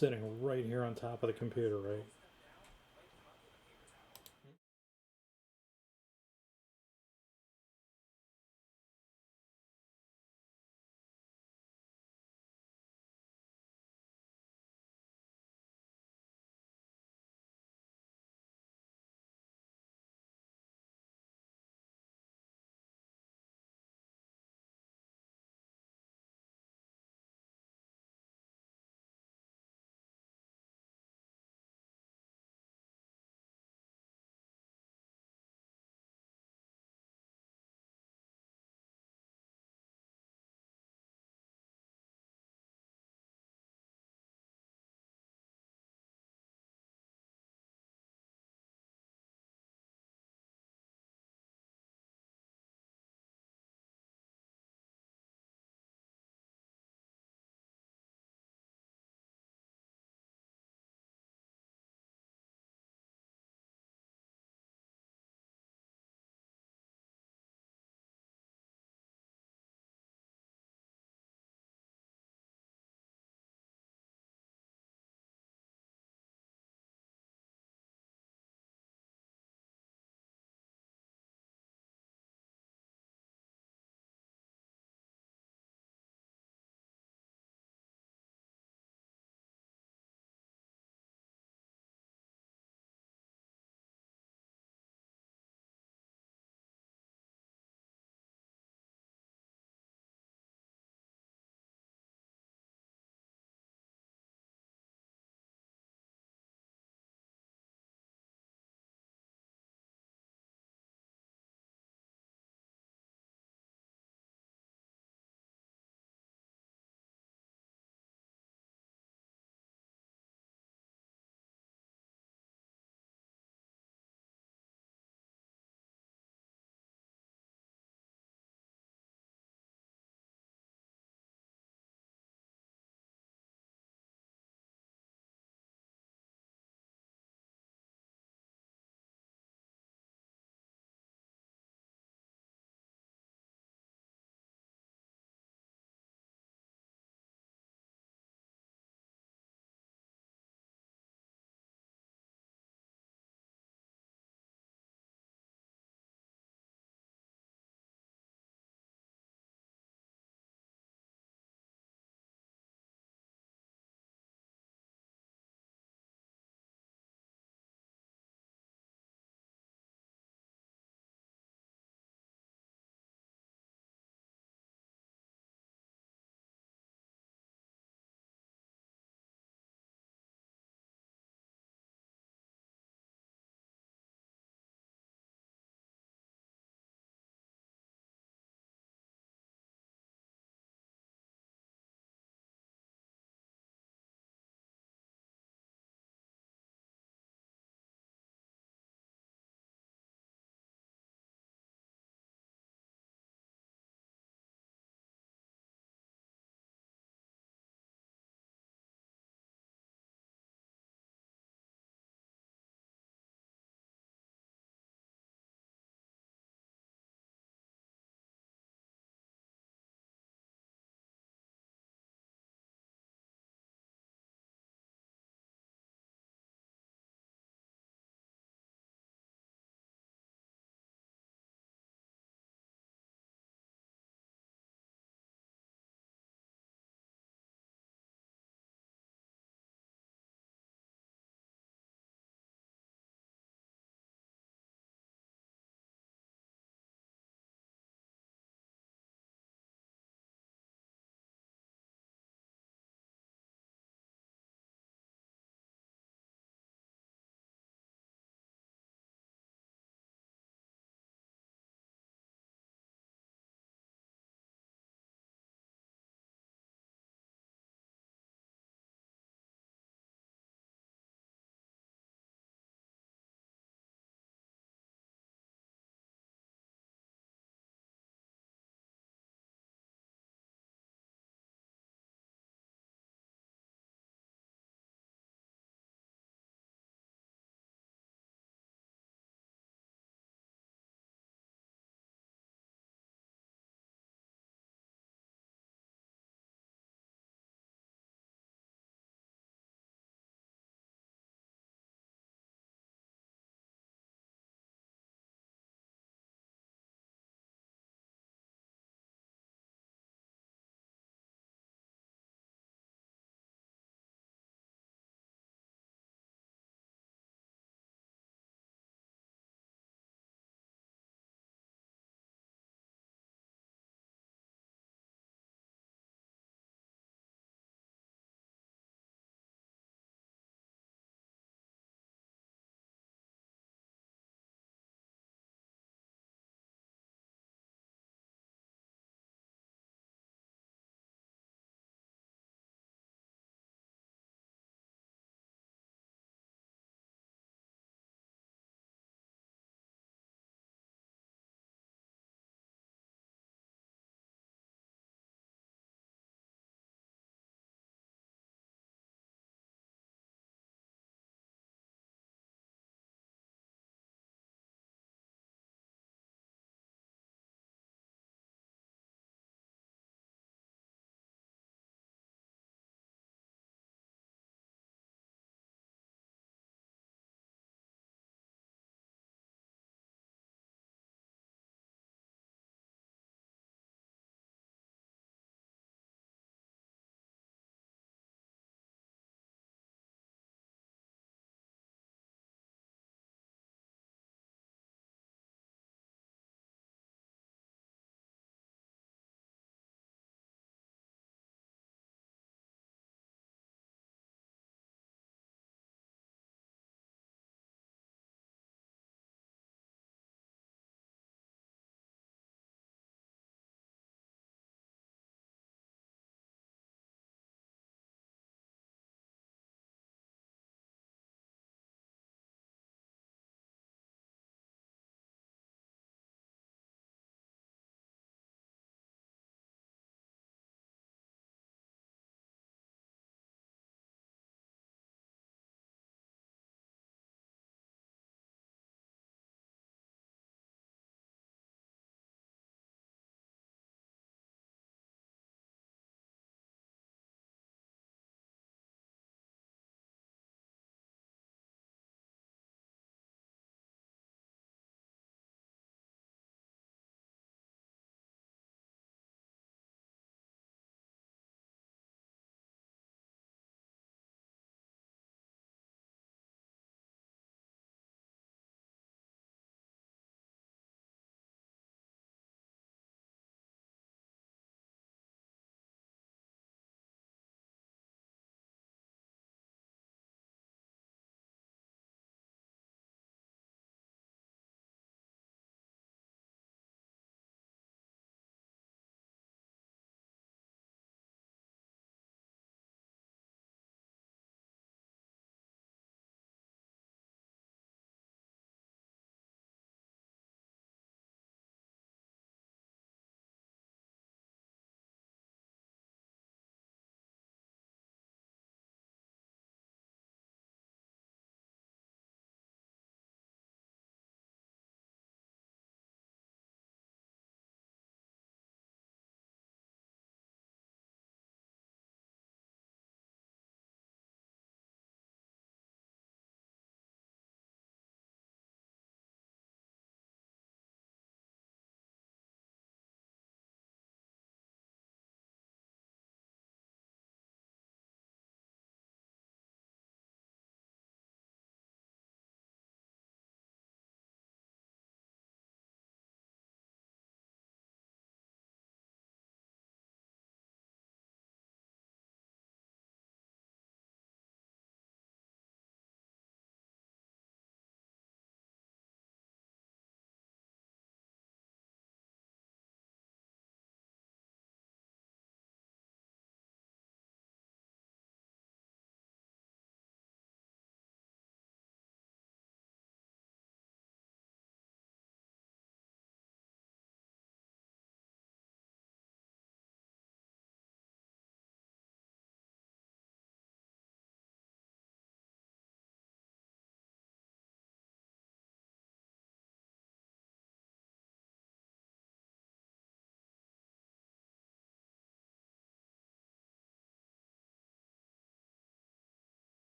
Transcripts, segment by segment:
sitting right here on top of the computer, right?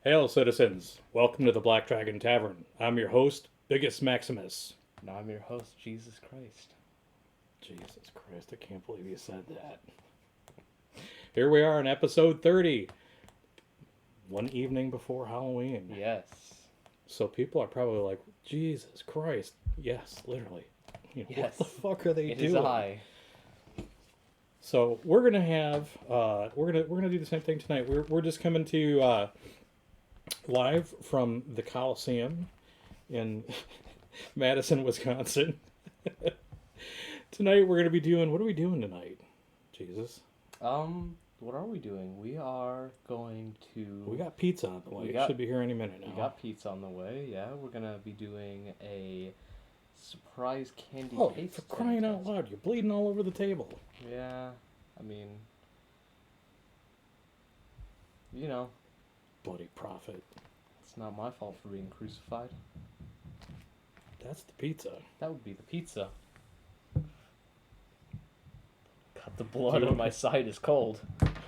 Hail, citizens! Welcome to the Black Dragon Tavern. I'm your host, Biggus Maximus. And I'm your host, Jesus Christ. Jesus Christ, I can't believe you said that. Here we are in episode 30. One evening before Halloween. Yes. So people are probably like, Jesus Christ. Yes, literally. You know, Yes. What the fuck are they It doing? is I. So we're gonna have we're gonna do the same thing tonight. We're just coming to you live from the Coliseum in Madison, Wisconsin. Tonight we're gonna be doing, what are we doing tonight? Jesus. What are we doing? We are going to... We got pizza on the way. It should be here any minute now. We got pizza on the way, yeah. We're gonna be doing a surprise candy taste for crying out test. loud, you're bleeding all over the table. Yeah, I mean... You know, Bloody prophet. it's not my fault for being crucified. That's the pizza. That would be the pizza. God, the blood on my side is cold.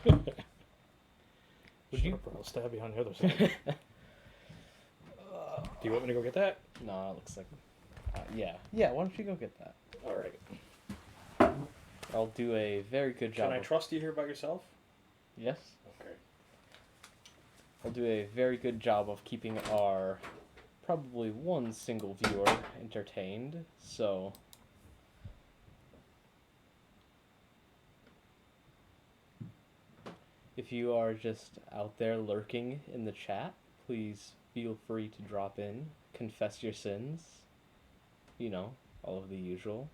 Would you- I'll stab you on the other side. Do you want me to go get that? No, it looks like... yeah. Yeah, why don't you go get that? All right. I'll do a very good job. Can I trust you here by yourself? Yes. Okay. I'll do a very good job of keeping our probably one single viewer entertained, so... If you are just out there lurking in the chat, please feel free to drop in, confess your sins, you know, all of the usual.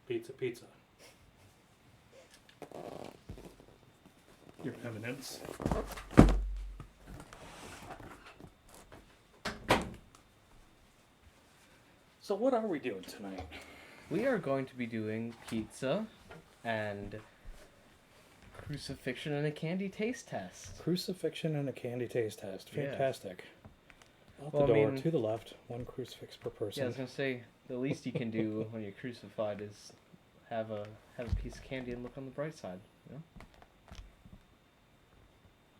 Pizza, pizza. Your Eminence. So what are we doing tonight? We are going to be doing pizza and crucifixion and a candy taste test. Crucifixion and a candy taste test. Yeah. Fantastic. Out Well, the I door, mean- to the left, one crucifix per Yeah, I person. was gonna say the least you can do when you're crucified is have a piece of candy and look on the bright side. You know?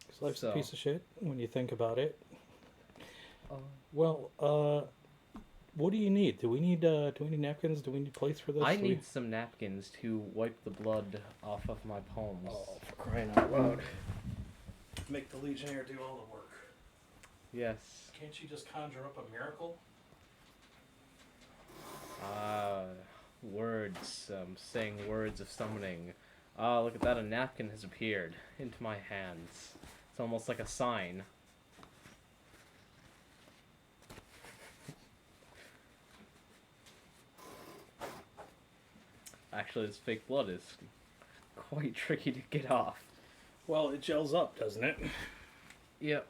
Because life's So- a piece of shit when you think about it. Uh, Well, what do you need? Do we need napkins? Do we need plates for this? I Do we- need some napkins to wipe the blood off of my palms. Oh, for crying out loud. Make the Legionnaire do all the work. Yes. Can't you just conjure up a miracle? Words. Saying words of summoning. Ah, look at that! A napkin has appeared into my hands. It's almost like a sign. Actually, this fake blood is quite tricky to get off. Well, it gels up, doesn't it? Yep.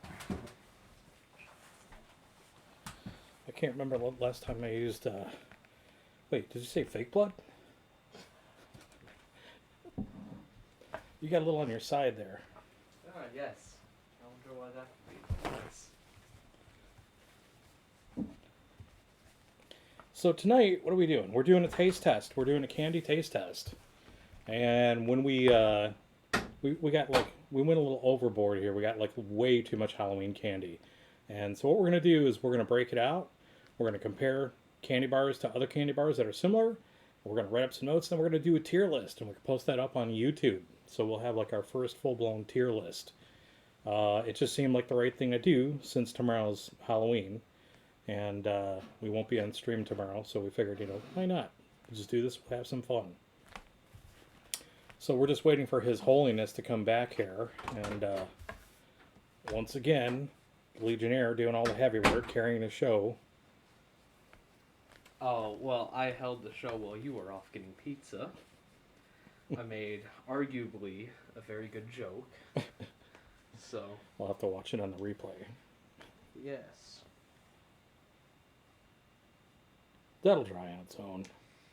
I can't remember the last time I used, wait, did you say fake blood? You got a little on your side there. Ah, yes. I wonder why that could be. Yes. So tonight, what are we doing? We're doing a taste test. We're doing a candy taste test. And when we got like, we went a little overboard here. We got like way too much Halloween candy. And so what we're going to do is we're going to break it out. We're going to compare candy bars to other candy bars that are similar. We're going to write up some notes, and we're going to do a tier list, and we can post that up on YouTube. So we'll have like our first full-blown tier list. It just seemed like the right thing to do since tomorrow's Halloween. And we won't be on stream tomorrow, so we figured, why not? We'll just do this, we'll have some fun. So we're just waiting for His Holiness to come back here. And once again, Legionnaire doing all the heavy work, carrying the show. Oh, well, I held the show while you were off getting pizza. I made arguably a very good joke. So. We'll have to watch it on the replay. Yes. That'll dry on its own.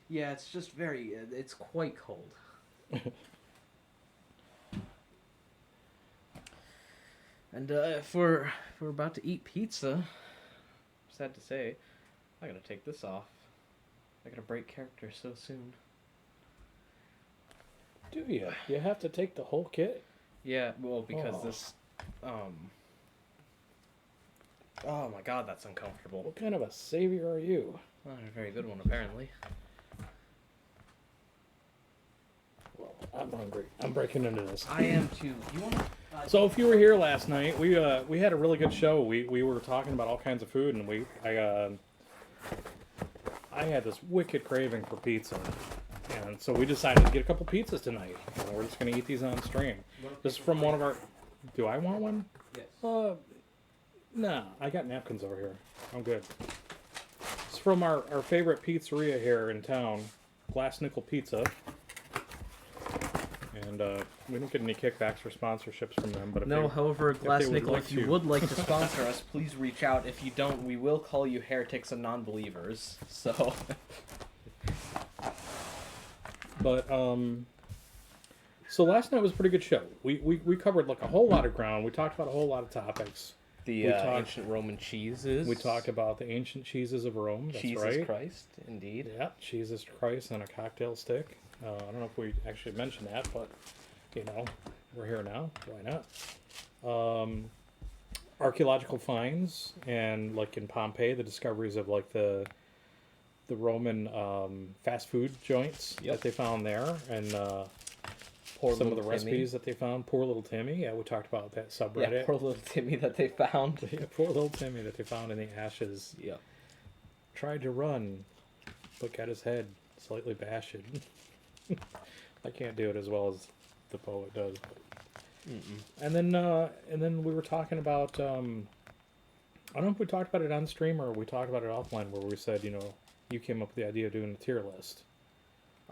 Yeah, it's just it's quite cold. And if we're about to eat pizza, sad to say, I gotta take this off. I gotta break character so soon. Do you? You have to take the whole kit? Yeah, well, because this, oh my god, that's uncomfortable. What kind of a savior are you? Not a very good one, apparently. Well, I'm hungry. I'm breaking into this. I am too. You want? So if you were here last night, we had a really good show. We were talking about all kinds of food, and I had this wicked craving for pizza, and so we decided to get a couple pizzas tonight. And we're just gonna eat these on stream. This is from one of our. Do I want one? Yes. Nah, I got napkins over here. I'm good. It's from our favorite pizzeria here in town, Glass Nickel Pizza. And we don't get any kickbacks or sponsorships from them. But however, Glass Nickel, like if you would like to sponsor us, please reach out. If you don't, we will call you heretics and non-believers. So. But so last night was a pretty good show. We covered like a whole lot of ground. We talked about a whole lot of topics. The ancient Roman cheeses. We talked about the ancient cheeses of Rome. That's Jesus right. Christ, indeed. Yeah, Jesus Christ on a cocktail stick. I don't know if we actually mentioned that, but we're here now. Why not? Archaeological finds, and like in Pompeii, the discoveries of like the Roman fast food joints that they found there, and some of the recipes that they found. Poor little Timmy. Yeah, we talked about that subreddit. Yeah, poor little Timmy that they found. Yeah, poor little Timmy that they found in the ashes. Yeah. Tried to run, but got his head slightly bashed. I can't do it as well as the poet does. And then we were talking about. I don't know if we talked about it on stream or we talked about it offline, where we said, you came up with the idea of doing a tier list.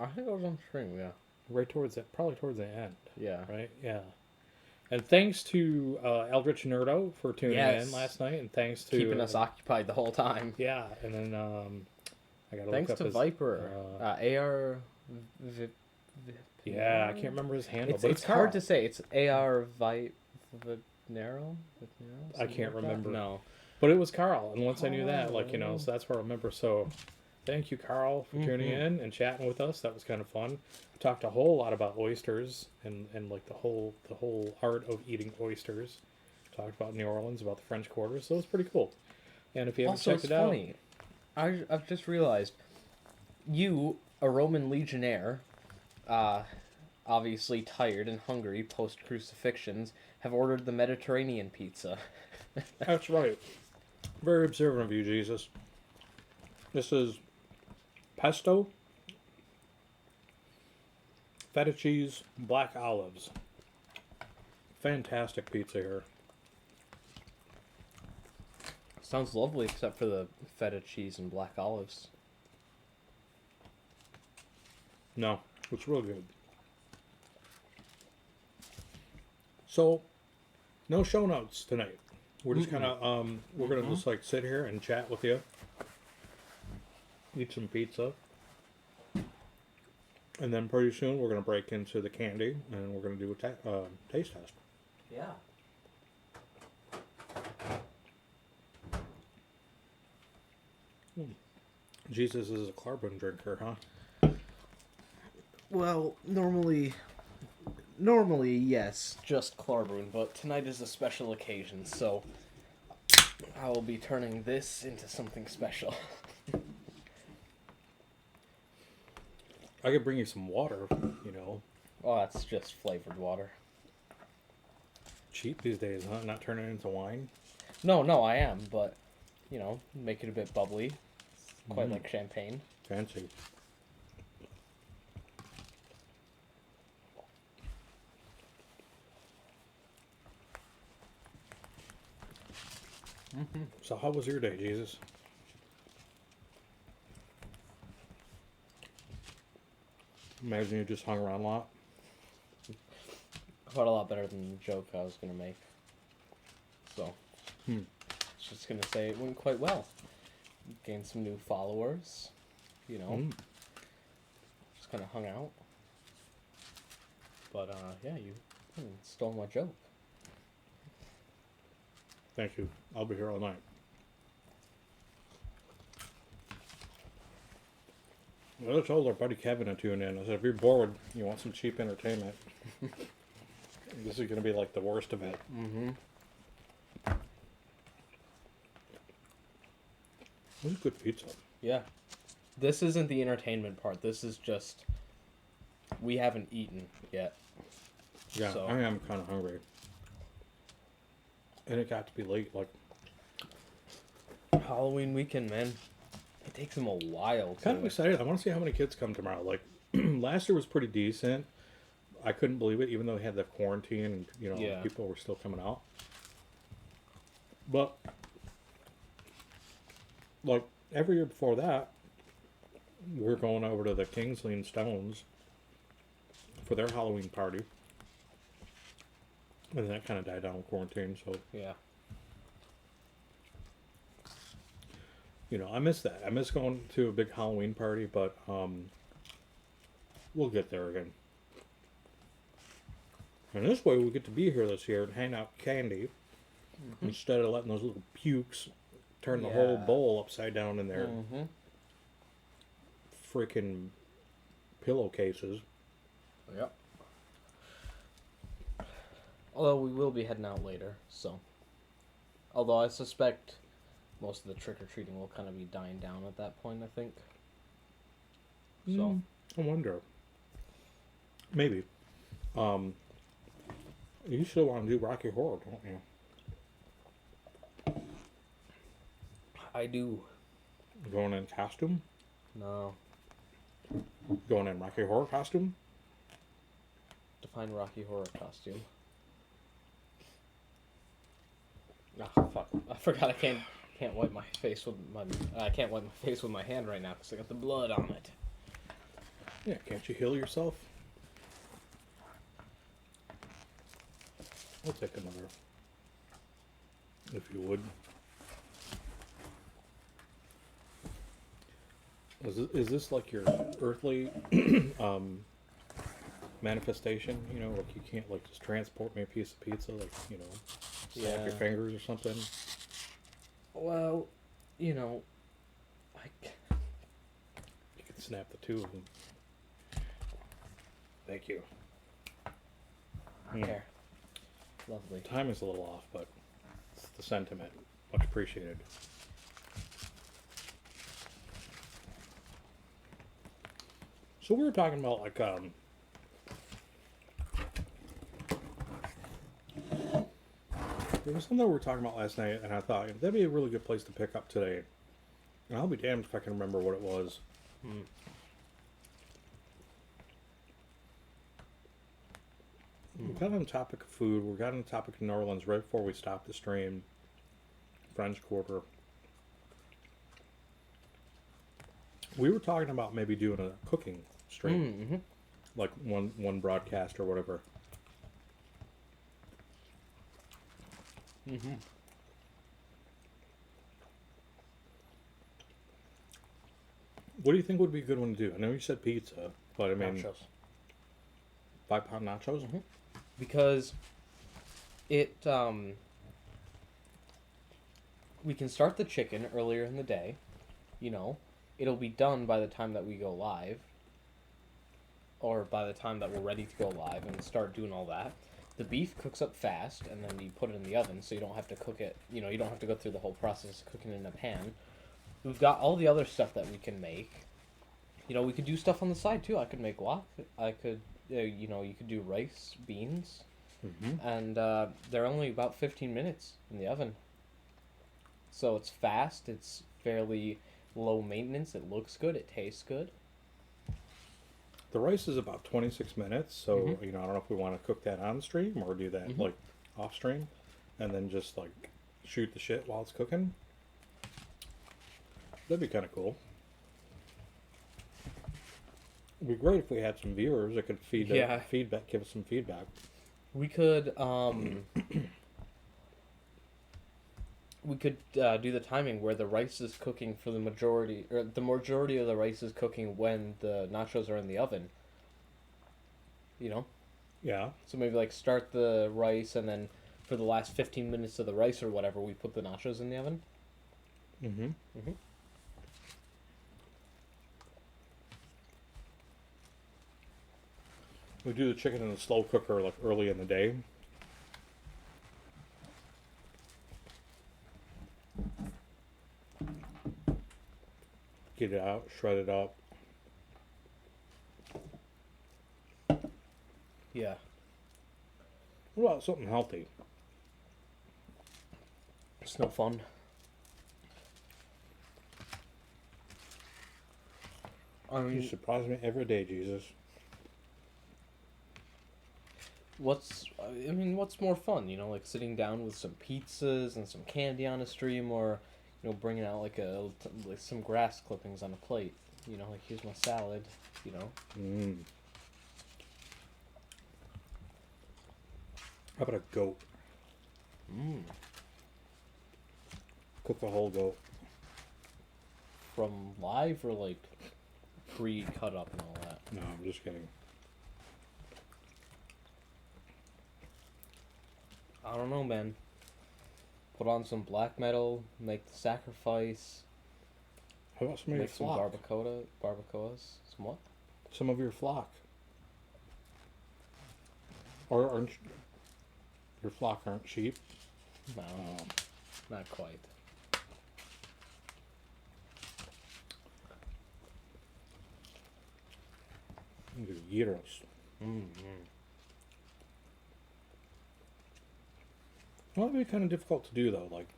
I think it was on stream, yeah. Right probably towards the end. Yeah. Right? Yeah. And thanks to Eldritch Nerdo for tuning in last night, and thanks to... keeping us occupied the whole time. Yeah, and then I got to thanks look up to Viper. AR... Yeah, I can't remember his handle, but it's hard to say. It's AR Vitnero? I can't remember. No. But it was Carl, and once I knew that, so that's where I remember. So thank you, Carl, for tuning in and chatting with us. That was kind of fun. We talked a whole lot about oysters and like the whole art of eating oysters. Talked about New Orleans, about the French Quarter, so it was pretty cool. And if you haven't checked it out... funny. I've just realized, you, a Roman legionnaire, obviously tired and hungry post-crucifixions, have ordered the Mediterranean pizza. That's right. Very observant of you, Jesus. This is pesto, feta cheese, black olives. Fantastic pizza here. Sounds lovely, except for the feta cheese and black olives. No, it's real good. So, no show notes tonight. We're just kind of, we're going to just like sit here and chat with you. Eat some pizza. And then pretty soon we're going to break into the candy and we're going to do a taste test. Yeah. Jesus is a Clarbon drinker, huh? Well, normally, yes, just Clarbon, but tonight is a special occasion, so I will be turning this into something special. I could bring you some water, Oh, that's just flavored water. Cheap these days, huh? Not turning it into wine? No, I am, but, make it a bit bubbly. It's quite like champagne. Fancy. So how was your day, Jesus? Imagine you just hung around a lot. worked out a lot better than the joke I was gonna make. So, it's just gonna say it went quite well. Gained some new followers, you know. Just kind of hung out. But, yeah, you stole my joke. Thank you. I'll be here all night. Well, I told our buddy Kevin to tune in. I said, if you're bored, you want some cheap entertainment, this is going to be like the worst of it. Mm-hmm. This is good pizza. Yeah. This isn't the entertainment part. This is just... We haven't eaten yet. Yeah, So. I am kind of hungry. And it got to be late, like... Halloween weekend, man. It takes them a while. Kind of excited. I want to see how many kids come tomorrow. Like, last year was pretty decent. I couldn't believe it, even though we had the quarantine and, you know, Yeah. people were still coming out. But, like, every year before that, we were going over to the Kingsley and Stones for their Halloween party. And that kind of died down with quarantine, so... Yeah. You know, I miss that. I miss going to a big Halloween party, but we'll get there again. And this way we get to be here this year and hand out candy instead of letting those little pukes turn the whole bowl upside down in their freaking pillowcases. Yep. Although we will be heading out later, so. Although I suspect most of the trick-or-treating will kind of be dying down at that point, I think. So. I wonder. Maybe. You still want to do Rocky Horror, don't you? I do. Going in costume? No. Going in Rocky Horror costume? Define Rocky Horror costume. Ah, fuck. I forgot I can't wipe my face with my... I can't wipe my face with my hand right now because I got the blood on it. Yeah, can't you heal yourself? I'll take another. If you would. Is this like your earthly manifestation? You know, like you can't like just transport me a piece of pizza, like, you know, snap your fingers or something? Well, you know, You can snap the two of them. Thank you. There. Lovely. Time is a little off, but it's the sentiment. Much appreciated. So we were talking about like there was something we were talking about last night, and I thought that'd be a really good place to pick up today. And I'll be damned if I can remember what it was. We got on the topic of food. We got on the topic of New Orleans right before we stopped the stream. French Quarter. We were talking about maybe doing a cooking stream, like one broadcast or whatever. What do you think would be a good one to do? I know you said pizza, but I mean, Nachos. 5-pound nachos. Because it we can start the chicken earlier in the day, you know. It'll be done by the time that we go live, or by the time that we're ready to go live and start doing all that. The beef cooks up fast, and then you put it in the oven, so you don't have to cook it, you know, you don't have to go through the whole process of cooking it in a pan. We've got all the other stuff that we can make. You know, we could do stuff on the side, too. I could make guac. I could, you know, you could do rice, beans, and they're only about 15 minutes in the oven. So it's fast, it's fairly low maintenance, it looks good, it tastes good. The rice is about 26 minutes, so you know, I don't know if we want to cook that on stream or do that like off stream, and then just like shoot the shit while it's cooking. That'd be kind of cool. It'd be great if we had some viewers that could feedback, give us some feedback. We could we could do the timing where the rice is cooking for the majority, or the majority of the rice is cooking when the nachos are in the oven. You know? Yeah. So maybe like start the rice and then for the last 15 minutes of the rice or whatever, we put the nachos in the oven. Mm-hmm. Mm-hmm. We do the chicken in a slow cooker like early in the day. Get it out, shred it up. Yeah. What about something healthy? It's no fun. I You mean, surprise me every day, Jesus. what's more fun? You know, like sitting down with some pizzas and some candy on a stream, or bringing out like some grass clippings on a plate. You know, like here's my salad. You know. Mm. How about a goat? Mm. Cook the whole goat. From live or like pre-cut up and all that. No, I'm just kidding. I don't know, man. Put on some black metal, make the sacrifice, How about some of your make some flock? barbacoas. Some what? Some of your flock. Or aren't your flock aren't sheep? No, not quite. Your gyros. Mm-hmm. Well, that'd be kind of difficult to do though, like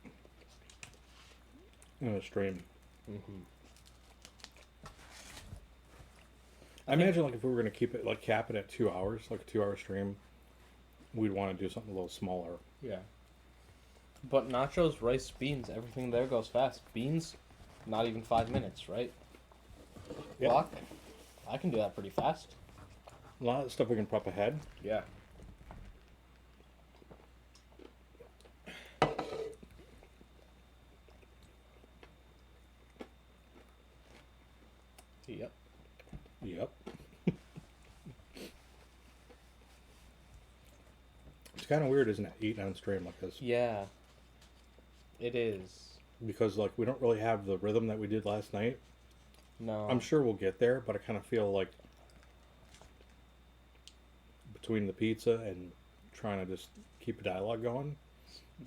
in a stream. Mm-hmm. I imagine like if we were gonna keep it like cap it at 2 hours, like a 2-hour stream, we'd want to do something a little smaller. Yeah. But nachos, rice, beans, everything there goes fast. Beans, not even 5 minutes, right? Yeah. Block, I can do that pretty fast. A lot of stuff we can prep ahead. Yeah. Yep. Yep. It's kind of weird, isn't it, eating on stream like this? Yeah. It is. Because like we don't really have the rhythm that we did last night. No. I'm sure we'll get there, but I kind of feel like between the pizza and trying to just keep a dialogue going,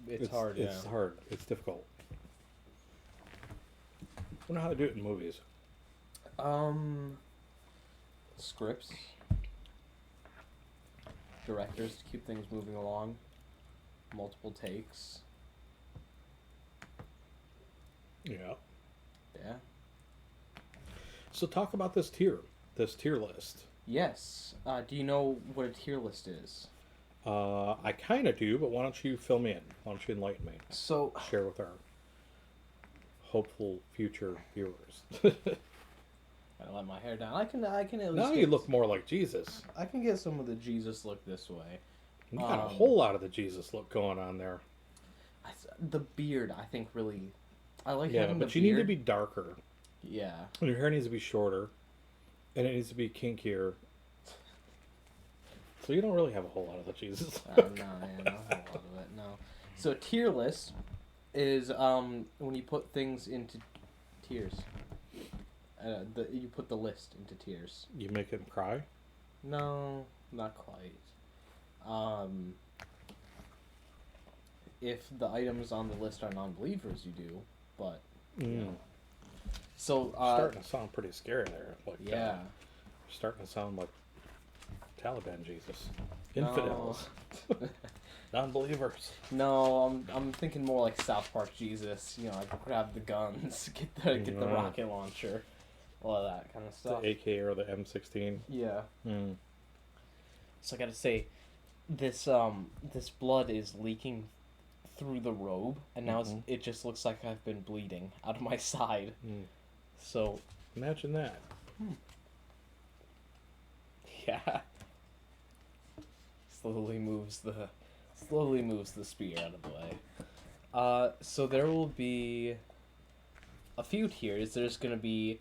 It's hard, yeah. It's hard. It's difficult. I don't know how to do it in movies. Scripts. Directors to keep things moving along. Multiple takes. Yeah. Yeah. So talk about this tier list. Yes. Do you know what a tier list is? I kind of do, but why don't you fill me in? Why don't you enlighten me? So, Share with our hopeful future viewers. I let my hair down. I can at least. Now you look more like Jesus. I can get some of the Jesus look this way. You got a whole lot of the Jesus look going on there. The beard, I think, really. I like Yeah, having the but you beard. need to be darker. Yeah. And your hair needs to be shorter, and it needs to be kinkier. So you don't really have a whole lot of the Jesus. No, yeah, not a whole lot of it. No. So tier list is when you put things into tiers. You put the list into tiers. You make him cry? No, not quite. If the items on the list are non-believers, you do, but you know. So starting to sound pretty scary there. Like yeah, starting to sound like Taliban Jesus, infidels, non-believers. No, I'm thinking more like South Park Jesus. You know, like grab the guns, get the rocket launcher, all of that kind of stuff. The AK or the M16. Yeah. Mm. So I gotta say, this blood is leaking through the robe, and now it just looks like I've been bleeding out of my side. Mm. So Imagine that. yeah. slowly moves the spear out of the way. So there will be a few tiers. There's gonna be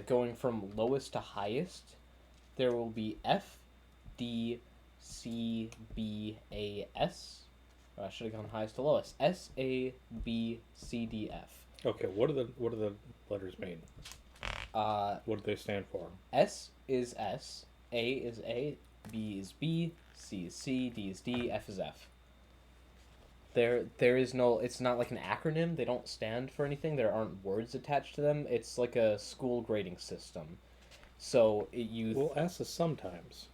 going from lowest to highest. There will be F, D, C, B, A, S. Or I should have gone highest to lowest. S, A, B, C, D, F. Okay, what do the letters mean? What do they stand for? S is S, A is A, B is B, C is C, D is D, F is F. There is no. It's not like an acronym. They don't stand for anything. There aren't words attached to them. It's like a school grading system. So Well, S is sometimes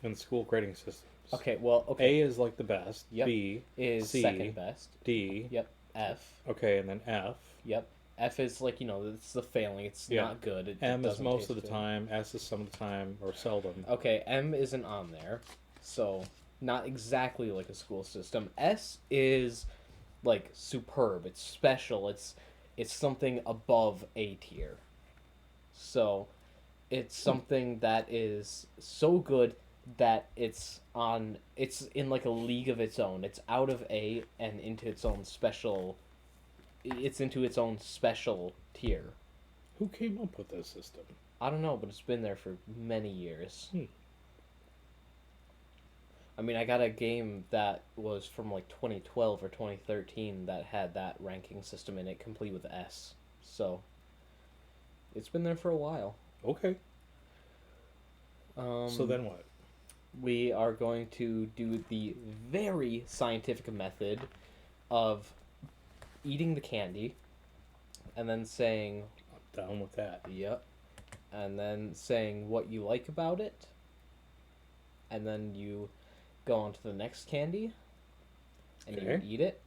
in school grading systems. Okay. Well. Okay. A is like the best. Yep. B is C, second best. D. Yep. F. Okay, and then F. Yep. F is like it's the failing. It's not good. M is most of the good. time. S is some of the time or seldom. Okay. M isn't on there, so not exactly like a school system. S is like superb. It's special. It's something above A tier. So it's something that is so good that it's in like a league of its own. It's out of A and into its own special. It's into its own special tier. Who came up with this system? I don't know, but it's been there for many years. I mean, I got a game that was from like 2012 or 2013 that had that ranking system in it, complete with S. So it's been there for a while. Okay. So then what? We are going to do the very scientific method of eating the candy and then saying... I'm down with that. Yep. And then saying what you like about it. And then you go on to the next candy. And you eat it.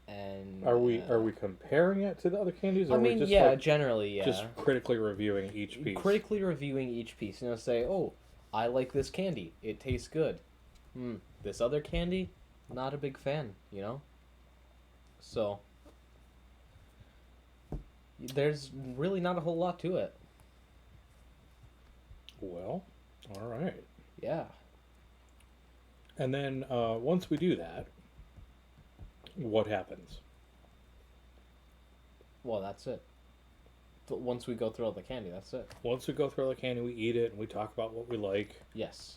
And are we comparing it to the other candies? Or I mean, are we just generally, yeah. Just critically reviewing each piece. Critically reviewing each piece. Say, oh, I like this candy. It tastes good. This other candy, not a big fan, So, there's really not a whole lot to it. Well, all right. Yeah. And then once we do that, what happens? Well, that's it. Once we go through all the candy, that's it. Once we go through all the candy, we eat it, and we talk about what we like. Yes.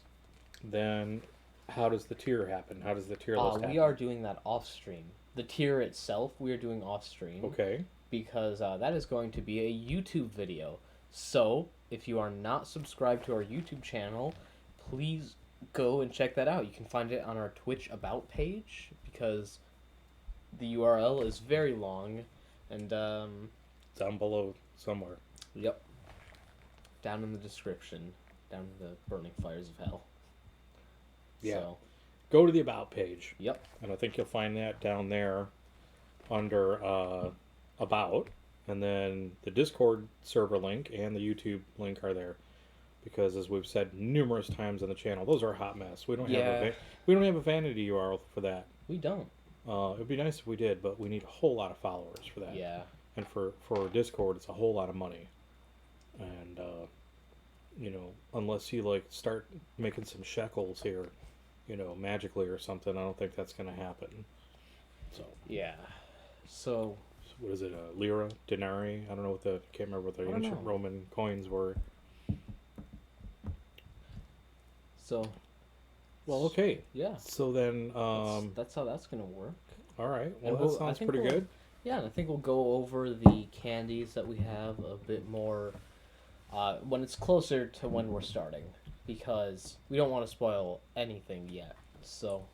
Then, how does the tier happen? How does the tier list happen? We are doing that off stream. The tier itself, we are doing off stream. Okay. Because that is going to be a YouTube video. So, if you are not subscribed to our YouTube channel, please go and check that out. You can find it on our Twitch About page, because the URL is very long, and down below somewhere. Yep. Down in the description, down in the burning fires of hell. Yeah. So, go to the About page. Yep. And I think you'll find that down there under About, and then the Discord server link and the YouTube link are there. Because as we've said numerous times on the channel, those are a hot mess. We don't have a vanity URL for that. We don't. It would be nice if we did, but we need a whole lot of followers for that. Yeah. And for Discord, it's a whole lot of money. And unless you start making some shekels here, magically or something, I don't think that's going to happen. So. Yeah. So. What is it? Lira, denarii? I don't know can't remember what the ancient Roman coins were. So. Well, okay. Yeah. So then. That's how that's gonna work. All right. Well, that sounds pretty good. Yeah, and I think we'll go over the candies that we have a bit more when it's closer to when we're starting, because we don't want to spoil anything yet. So.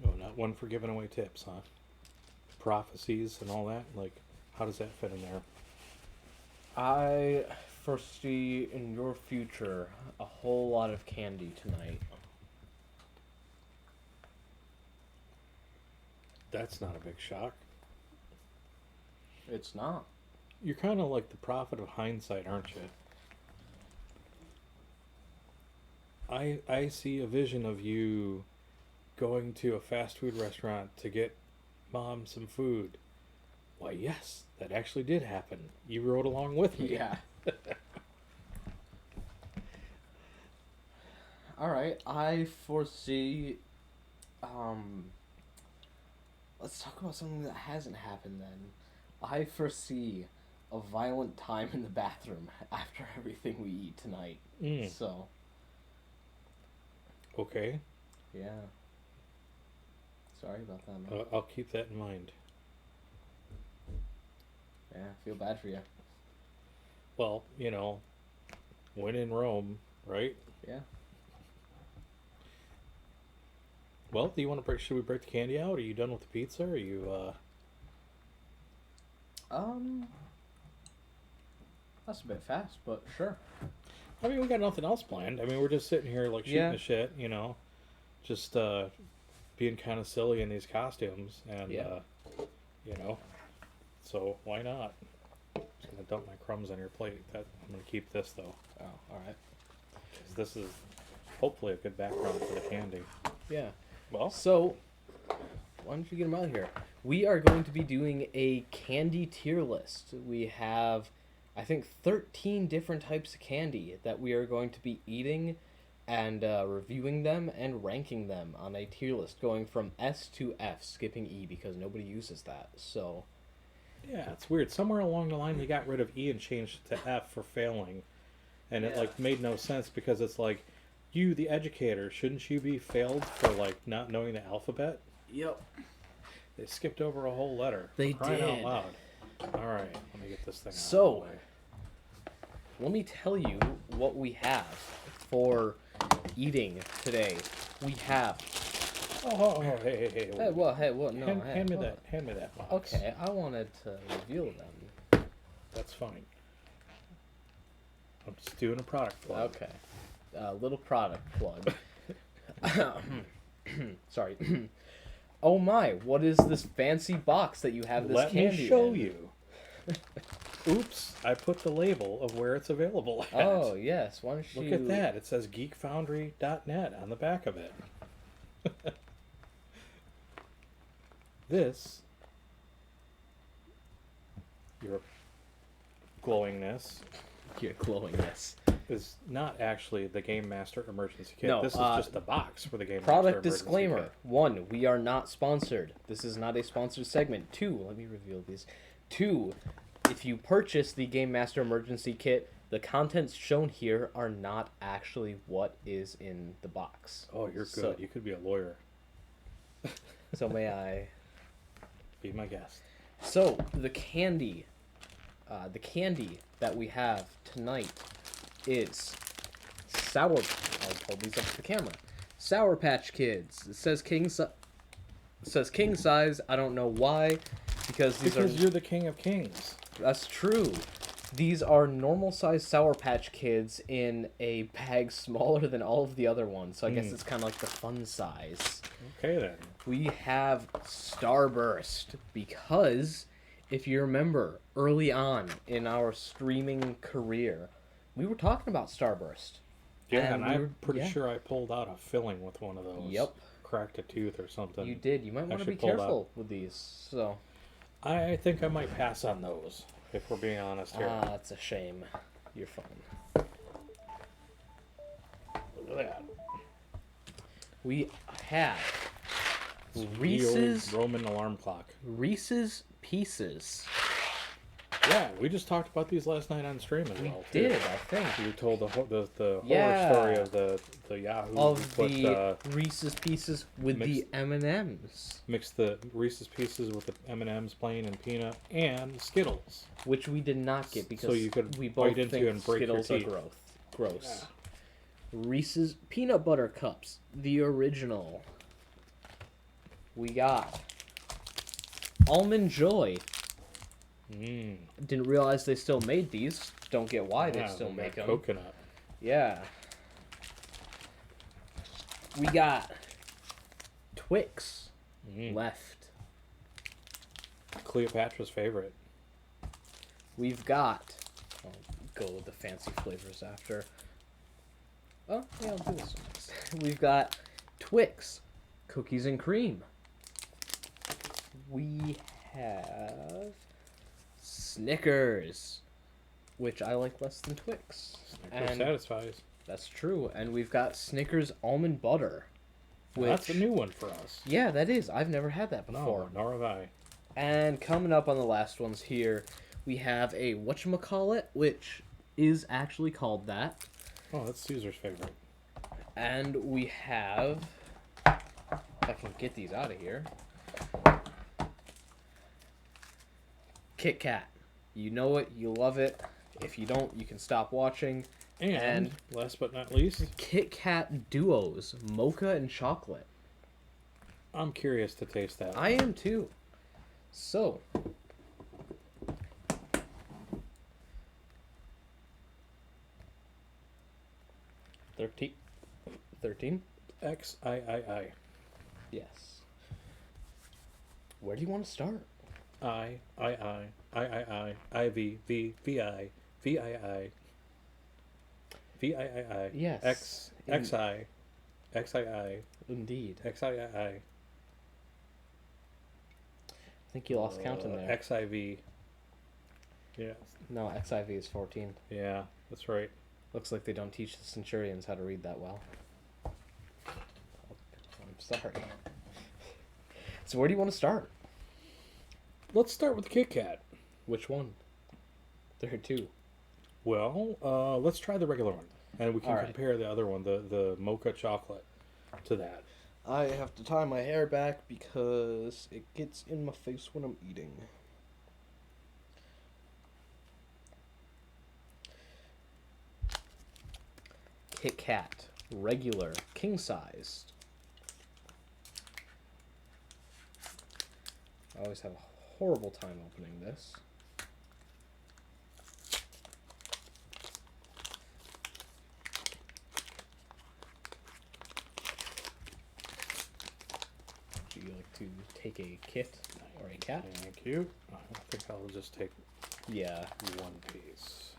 Oh, not one for giving away tips, huh? Prophecies and all that. How does that fit in there? I foresee in your future a whole lot of candy tonight. That's not a big shock. It's not. You're kind of like the prophet of hindsight, aren't you? I see a vision of you going to a fast food restaurant to get Mom some food. Why, yes, that actually did happen. You rode along with me. Yeah. All right. I foresee. Let's talk about something that hasn't happened then. I foresee a violent time in the bathroom after everything we eat tonight. So. Okay. Yeah. Sorry about that, man. I'll keep that in mind. Yeah, I feel bad for you. Well, when in Rome, right? Yeah. Well, do you want to break? Should we break the candy out? Are you done with the pizza? Are you? That's a bit fast, but sure. I mean, we got nothing else planned. I mean, we're just sitting here like shooting the shit, just being kind of silly in these costumes, and so why not? I'm just gonna dump my crumbs on your plate. I'm gonna keep this though. Oh, all right. 'Cause this is hopefully a good background for the candy. Yeah. Well, so why don't you get them out here? We are going to be doing a candy tier list. We have, I think, 13 different types of candy that we are going to be eating and reviewing them and ranking them on a tier list, going from S to F, skipping E because nobody uses that. So, yeah, it's weird. Somewhere along the line, they got rid of E and changed it to F for failing, and it made no sense because it's like, you, the educator, shouldn't you be failed for not knowing the alphabet? Yep. They skipped over a whole letter. They Crying did. out loud. All right, let me get this thing out. So, of the way. let me tell you what we have for eating today. We have. Hey. Hey, what? Hey, what? No, hand me hold that. Hand me that box. Okay, I wanted to reveal them. That's fine. I'm just doing a product plug. Okay. Little product plug. Sorry. Oh my, what is this fancy box that you have this Let candy me show in? you. Oops, I put the label of where it's available at. Oh, yes. Why don't you... Look at that. It says geekfoundry.net on the back of it. This, your glowingness, Your glowingness. is not actually the Game Master Emergency Kit. No, This is just the box for the Game Master Product Emergency disclaimer. Kit. 1, we are not sponsored. This is not a sponsored segment. 2, let me reveal these. 2, if you purchase the Game Master Emergency Kit, the contents shown here are not actually what is in the box. Oh, you're good. So, You could be a lawyer. so may I... Be my guest. So, the candy that we have tonight is I'll hold these up to the camera. Sour Patch Kids. It says king size. I don't know why, because You're the king of kings. That's true. These are normal size Sour Patch Kids in a bag smaller than all of the other ones. So I guess it's kind of like the fun size. Okay then. We have Starburst because, if you remember, early on in our streaming career, we were talking about Starburst. Yeah, and I'm pretty sure I pulled out a filling with one of those. Yep. Cracked a tooth or something. You did. You might want to be Actually pulled careful with these. So. I think I might pass on those, if we're being honest here. That's a shame. You're fine. Look at that. We have The Reese's old Roman alarm clock. Reese's Pieces. Yeah, we just talked about these last night on stream as well. Did too. I think You told the horror Yeah. story of the Yahoo of who the Reese's Pieces with the mixed- M&Ms, mixed the Reese's Pieces with the M&M's plain and peanut and Skittles. which we did not get because So you could we bite both into think and break your Skittles are teeth. gross. Reese's Peanut Butter Cups, the original. We got Almond Joy. Didn't realize they still made these. Don't get why they still we make got them. coconut. Yeah. We got Twix left. Cleopatra's favorite. We've got... I'll go with the fancy flavors after. Oh, yeah, I'll do this one next. We've got Twix Cookies and Cream. We have Snickers, which I like less than Twix. Snickers satisfies. That's true. And we've got Snickers almond butter. That's a new one for us. Yeah, that is. I've never had that before. No, nor have I. And coming up on the last ones here, we have a whatchamacallit, which is actually called that. Oh, that's Caesar's favorite. And we have... If I can get these out of here. Kit Kat. You know it, you love it. If you don't, you can stop watching. And last but not least, Kit Kat Duos, mocha and chocolate. I'm curious to taste that. I am too. So, 13? XIII. Yes. Where do you want to start? I, IV, V, VI, VII, VIII. Yes. XI, XII, Indeed. XIII. I think you lost count in there. XIV. Yeah. No, XIV is 14. Yeah, that's right. Looks like they don't teach the Centurions how to read that well. I'm sorry. So where do you want to start? Let's start with the Kit Kat. Which one? There are two. Well, let's try the regular one, and we can All right. compare the other one, the mocha chocolate, to that. I have to tie my hair back because it gets in my face when I'm eating. Kit Kat, regular, king sized. I always have a horrible time opening this. Would you like to take a kit or a cat? Thank you. I think I'll just take Yeah, one piece.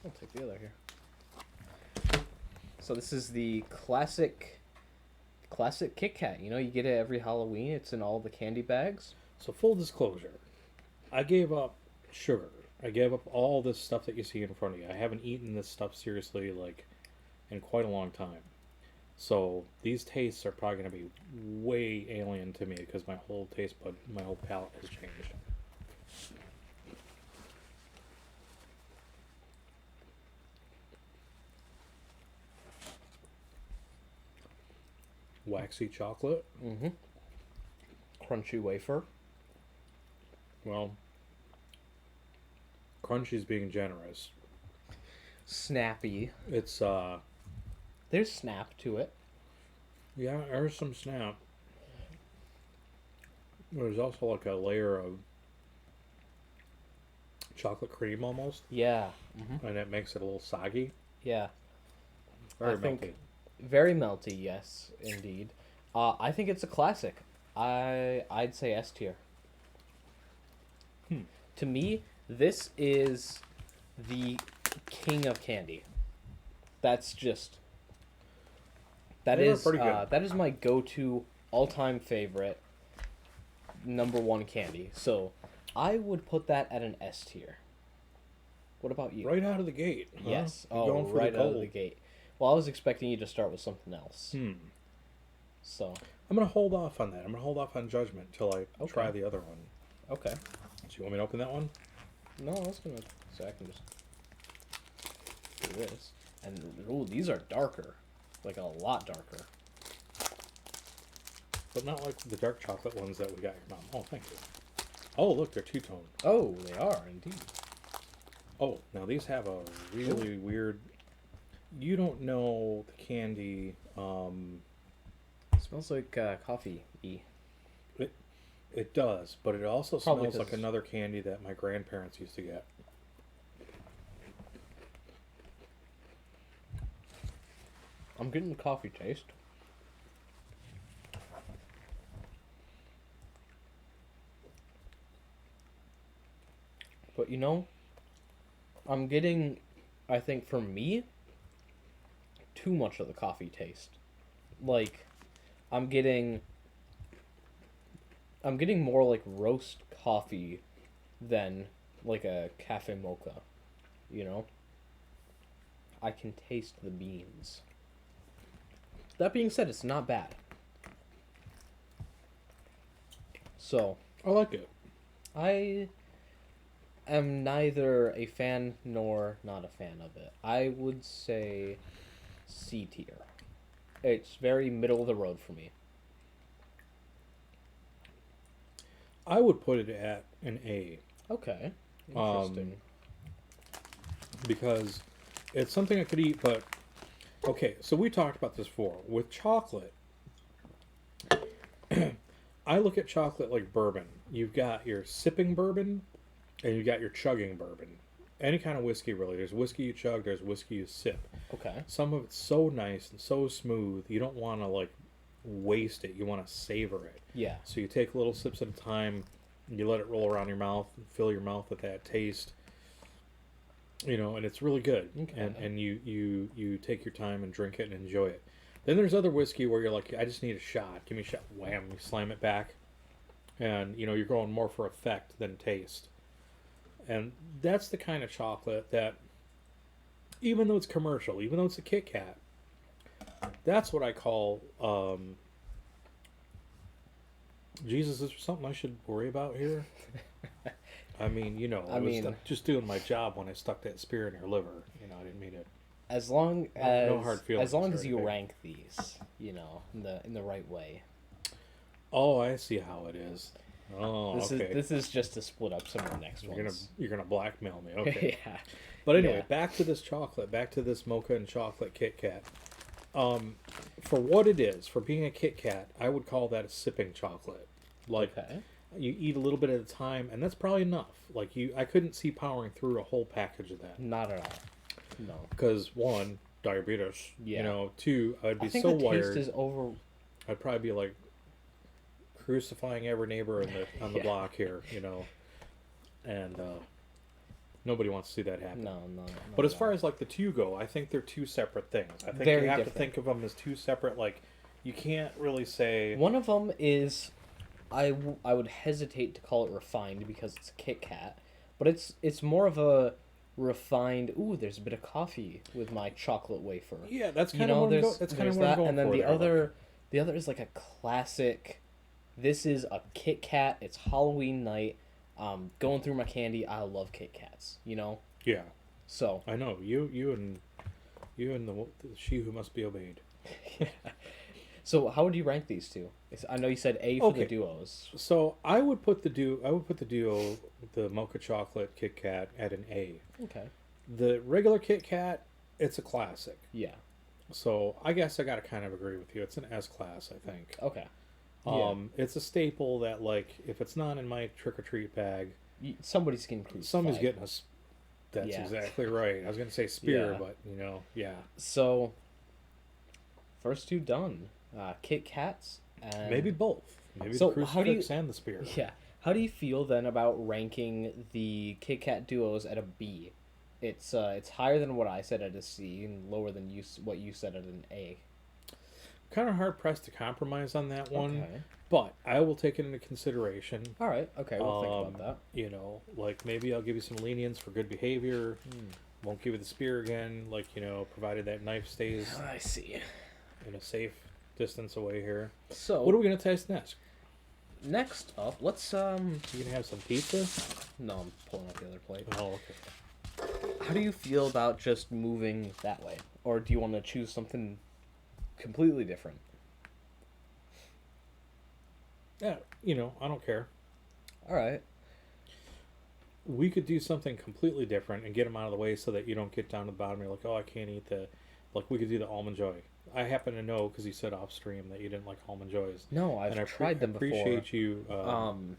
I'll take the other here. So this is the classic Kit Kat. You know, you get it every Halloween. It's in all the candy bags. So full disclosure, I gave up sugar. I gave up all this stuff that you see in front of you. I haven't eaten this stuff seriously like in quite a long time. So these tastes are probably going to be way alien to me because my whole taste bud, my whole palate has changed. Waxy chocolate. Mm-hmm. Crunchy wafer. Well, crunchy's being generous. Snappy. It's There's snap to it. yeah, there's some snap. There's also like a layer of chocolate cream almost, Yeah. Mm-hmm. and it makes it a little soggy. Yeah. Very I think- melty. Very melty, yes, indeed. I think it's a classic. I'd say S tier. To me, this is the king of candy. That's just that They were is pretty good. that is my go-to all-time favorite number one candy. So I would put that at an S tier. What about you? Right out of the gate. Huh? Yes. You're Oh, going for right the out of gold. the gate. Well, I was expecting you to start with something else. So, I'm gonna hold off on that. I'm gonna hold off on judgment till I Okay. try the other one. okay. So you want me to open that one? No, I was gonna. So I can just do this. And ooh, these are darker, like a lot darker. But not like the dark chocolate ones that we got your mom. Oh, thank you. Oh, look, they're two-tone. Oh, they are indeed. Oh, now these have a really weird. You don't know the candy. Smells like coffee. It does, but it also Probably smells like 'cause- another candy that my grandparents used to get. I'm getting the coffee taste. But you know, I'm getting, I think for me, too much of the coffee taste. Like, I'm getting more like roast coffee than like a cafe mocha, you know? I can taste the beans. That being said, it's not bad. So, I like it. I am neither a fan nor not a fan of it. I would say C tier. It's very middle of the road for me. I would put it at an A. Okay. Interesting. Because it's something I could eat, but okay, so we talked about this before. With chocolate, I look at chocolate like bourbon. You've got your sipping bourbon and you've got your chugging bourbon. Any kind of whiskey, really. There's whiskey you chug, there's whiskey you sip. Okay. Some of it's so nice and so smooth, you don't want to, like, waste it. You want to savor it. Yeah. So you take little sips at a time, you let it roll around your mouth, and fill your mouth with that taste. You know, and it's really good. Okay. And you take your time and drink it and enjoy it. Then there's other whiskey where you're like, I just need a shot. Give me a shot. Wham. You slam it back. And, you know, you're going more for effect than taste. And that's the kind of chocolate that, even though it's commercial, even though it's a Kit Kat, that's what I call, Jesus, is there something I should worry about here? I mean, you know, I was just doing my job when I stuck that spear in your liver. You know, I didn't mean it. As long as no hard feelings as long as or you anything. rank these, you know, in the right way. Oh, I see how it is. Oh, okay. This is just to split up some of the next ones. You're gonna blackmail me, okay? Yeah. But anyway, Yeah. back to this chocolate, back to this mocha and chocolate Kit Kat. For what it is, for being a Kit Kat, I would call that a sipping chocolate. Like, Okay. you eat a little bit at a time, and that's probably enough. Like, I couldn't see powering through a whole package of that. Not at all. No. Because, one, diabetes. Yeah. You know, two, I'd be I think so the wired. taste is over. I'd probably be like crucifying every neighbor on the Yeah. block here, you know. And nobody wants to see that happen. No. But as far as like the two go, I think they're two separate things. I think Very you have different. to think of them as two separate. Like, you can't really say. One of them is, I would hesitate to call it refined because it's a Kit Kat, but it's more of a refined. Ooh, there's a bit of coffee with my chocolate wafer. Yeah, that's kind You of know, what I'm there's that's kind there's of what I'm that, going and then for the there, other the other is like a classic. This is a Kit Kat. It's Halloween night. Going through my candy. I love Kit Kats. You know. Yeah, So. I know you and the she who must be obeyed. So how would you rank these two? I know you said A for the Okay. duos. So I would put the duo, the mocha chocolate Kit Kat, at an A. Okay. The regular Kit Kat, it's a classic. Yeah. So I guess I gotta kind of agree with you. It's an S class, I think. Okay. It's a staple that, like, if it's not in my trick or treat bag, Somebody's getting crucified. somebody's getting us. That's Yeah. exactly right. I was gonna say spear, Yeah. but you know, yeah. So, first two done. Kit Kats and Maybe both. Maybe So the how do you- crucifix and the spear. Yeah. How do you feel then about ranking the Kit Kat duos at a B? It's higher than what I said at a C and lower than what you said at an A. Kind of hard pressed to compromise on that one, Okay. but I will take it into consideration. All right. Okay. We'll think about You know, like, maybe I'll give you some lenience for good behavior. Won't give you the spear again, like, you know, provided that knife stays that. I see. in a safe distance away here. So What are we gonna taste next? next up, let's You gonna have some pizza? No, I'm pulling up the other plate. Oh, okay. How do you feel about just moving that way, or do you want to choose something completely different? Yeah, you know, I don't care. All right. We could do something completely different and get them out of the way so that you don't get down to the bottom. You're like, oh, I can't eat the. Like, we could do the Almond Joy. I happen to know because you said off stream that you didn't like Almond Joys. No, I've And I tried them before. appreciate you. Um,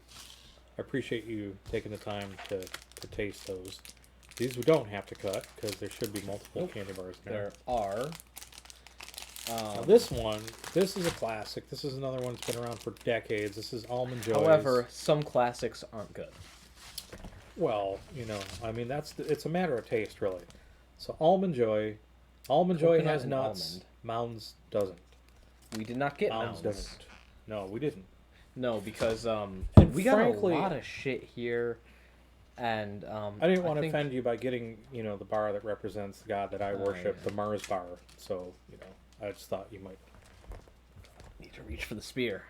I appreciate you taking the time to taste those. These we don't have to cut because there should be multiple Nope. candy bars in there are. Now, this is a classic. This is another one that's been around for decades. This is Almond Joys. However, some classics aren't good. Well, you know, I mean, it's a matter of taste, really. So Almond Joy Coconut has and nuts. almond. Mounds doesn't. We did not get Mounds mounds. doesn't. No, we didn't. No, because And we got frankly- a lot of shit here. And I didn't want to think- offend you by getting, the bar that represents the god that I worship, yeah. the Mars bar. So, I just thought you might. Need to reach for the spear.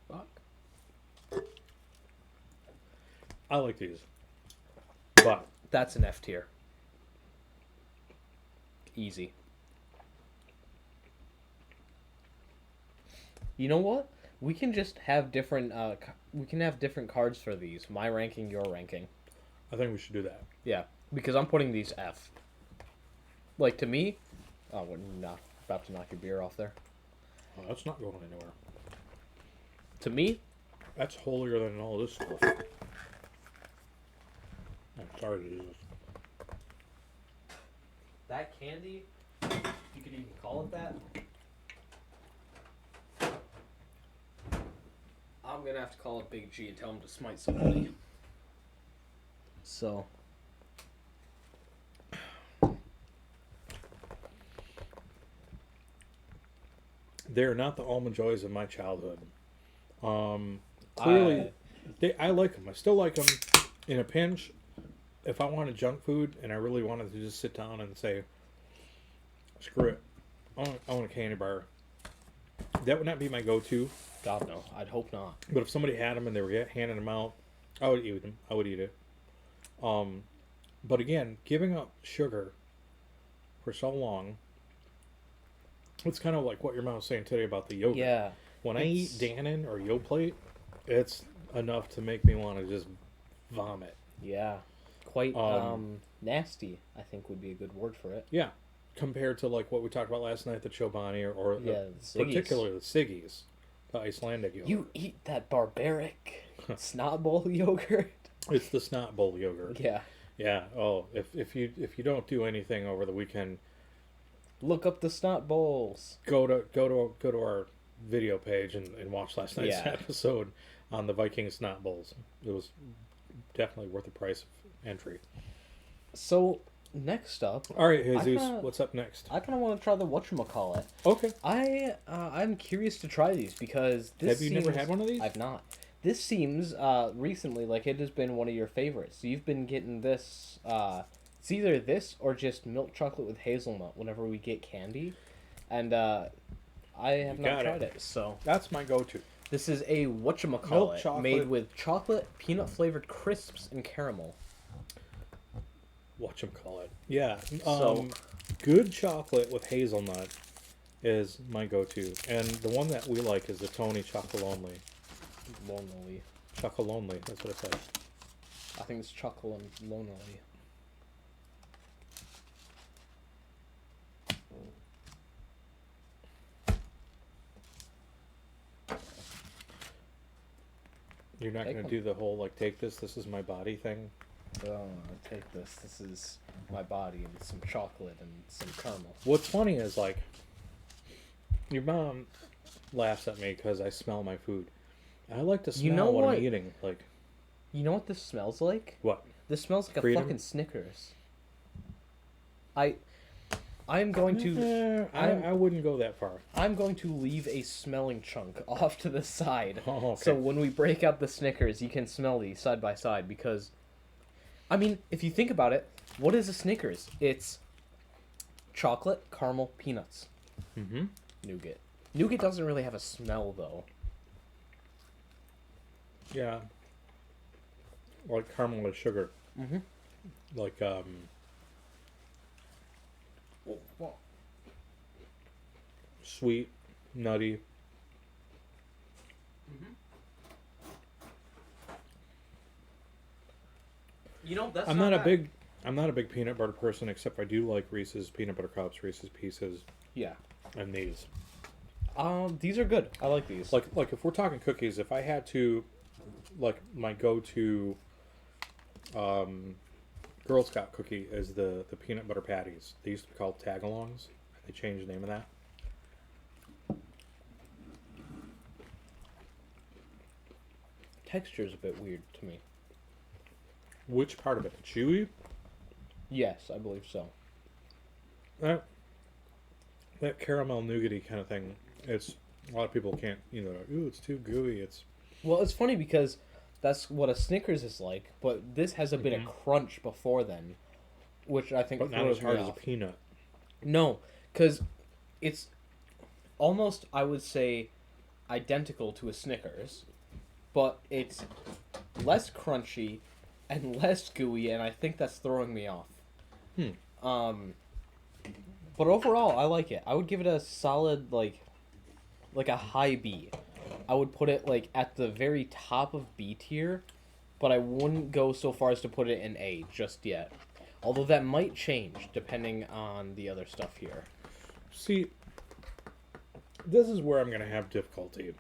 Fuck. I like these. But That's an F tier. Easy. You know what? We can just have different. We can have different cards for these. My ranking, your ranking. I think we should do that. Yeah, because I'm putting these F. Like to me, oh, we're not about to knock your beer off there. Oh, that's not going anywhere. To me, That's holier than all this stuff. I'm sorry to use this. that candy, you could even call it that. I'm gonna have to call it Big G and tell him to smite somebody. So. They're not the almond joys of my childhood. Clearly, I like them. I still like them in a pinch. If I wanted junk food and I really wanted to just sit down and say, screw it, I want a candy bar. That would not be my go-to. God no, I'd hope not. But if somebody had them and they were handing them out, I would eat them. I would eat it. But again, giving up sugar for so long, it's kind of like what your mom was saying today about the yogurt. Yeah. When I eat Dannon or Yoplait, it's enough to make me want to just vomit. Yeah. Quite nasty, I think would be a good word for it. Yeah. Compared to like what we talked about last night, the Chobani or Yeah, the Siggies. particularly the Siggies, the Icelandic yogurt. You eat that barbaric snot bowl yogurt? It's the snot bowl yogurt. Yeah. Yeah. Oh, if you don't do anything over the weekend, Look up the snot bowls. go to our video page and watch last night's Yeah. episode on the Viking snot bowls. It was definitely worth the price of entry. So next up, All right, Jesus, kinda- what's up next? I kind of want to try the whatchamacallit. Okay. I'm curious to try these because this Have you never had one of these? I've not. This seems recently like it has been one of your favorites. You've been getting this. It's either this or just milk chocolate with hazelnut whenever we get candy, and I have not got tried it. So That's my go-to. this is a Milk whatchamacallit chocolate. made with chocolate, peanut flavored crisps, and caramel. Whatchamacallit. Yeah. So- Good chocolate with hazelnut is my go-to, and the one that we like is the Tony Chocolonely. Lonely. Chocolonely. That's what it says. I think it's chocolate and lonely. You're not Take going to one. do the whole like take this is my body thing. Oh, take this. This is my body and some chocolate and some caramel. What's funny is like your mom laughs at me because I smell my food. I like to smell You know what what? I'm eating. Like You know what this smells like? what? This smells like Freedom? a fucking Snickers. I'm going to I wouldn't go that far. I'm going to leave a smelling chunk off to the side. Oh, okay. So when we break out the Snickers, you can smell these side by side because I mean, if you think about it, what is a Snickers? It's chocolate, caramel, peanuts, Mm-hmm. nougat. Nougat doesn't really have a smell though. Yeah. Like caramelized sugar. Mm-hmm. Like sweet, nutty. You know, that's I'm not a big peanut butter person, except I do like Reese's peanut butter cups, Reese's Pieces, Yeah. and these. These are good. I like these. Like if we're talking cookies, if I had to, like my go-to, Girl Scout cookie is the peanut butter patties. They used to be called tagalongs. They changed the name of that. Texture is a bit weird to me. Which part of it? The chewy? Yes, I believe so. That caramel nougaty kind of thing. It's a lot of people can't. Ooh, it's too gooey. It's Well, it's funny because that's what a Snickers is like, but this has a bit of crunch before then, which I think but not throws as hard me as a off. peanut. No, because it's almost, I would say, identical to a Snickers, but it's less crunchy and less gooey, and I think that's throwing me off. But overall, I like it. I would give it a solid, like a high B. I would put it, like, at the very top of B tier, but I wouldn't go so far as to put it in A just yet. Although that might change, depending on the other stuff here. See, this is where I'm going to have difficulty.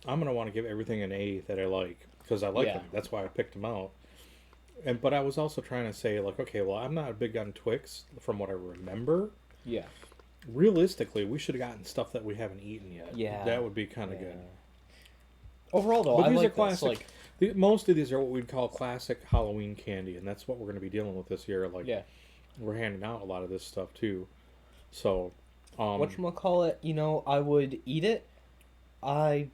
I'm going to want to give everything an A that I like, because I like them. That's why I picked them out. But I was also trying to say, like, okay, well, I'm not big on Twix, from what I remember. Yeah. Realistically, we should have gotten stuff that we haven't eaten yet. Yeah. That would be kind of good. Overall, though, But I these like are classic. this. Like, Most of these are what we'd call classic Halloween candy, and that's what we're going to be dealing with this year. Like, yeah. we're handing out a lot of this stuff, too. So, whatchamacallit, I would eat it. I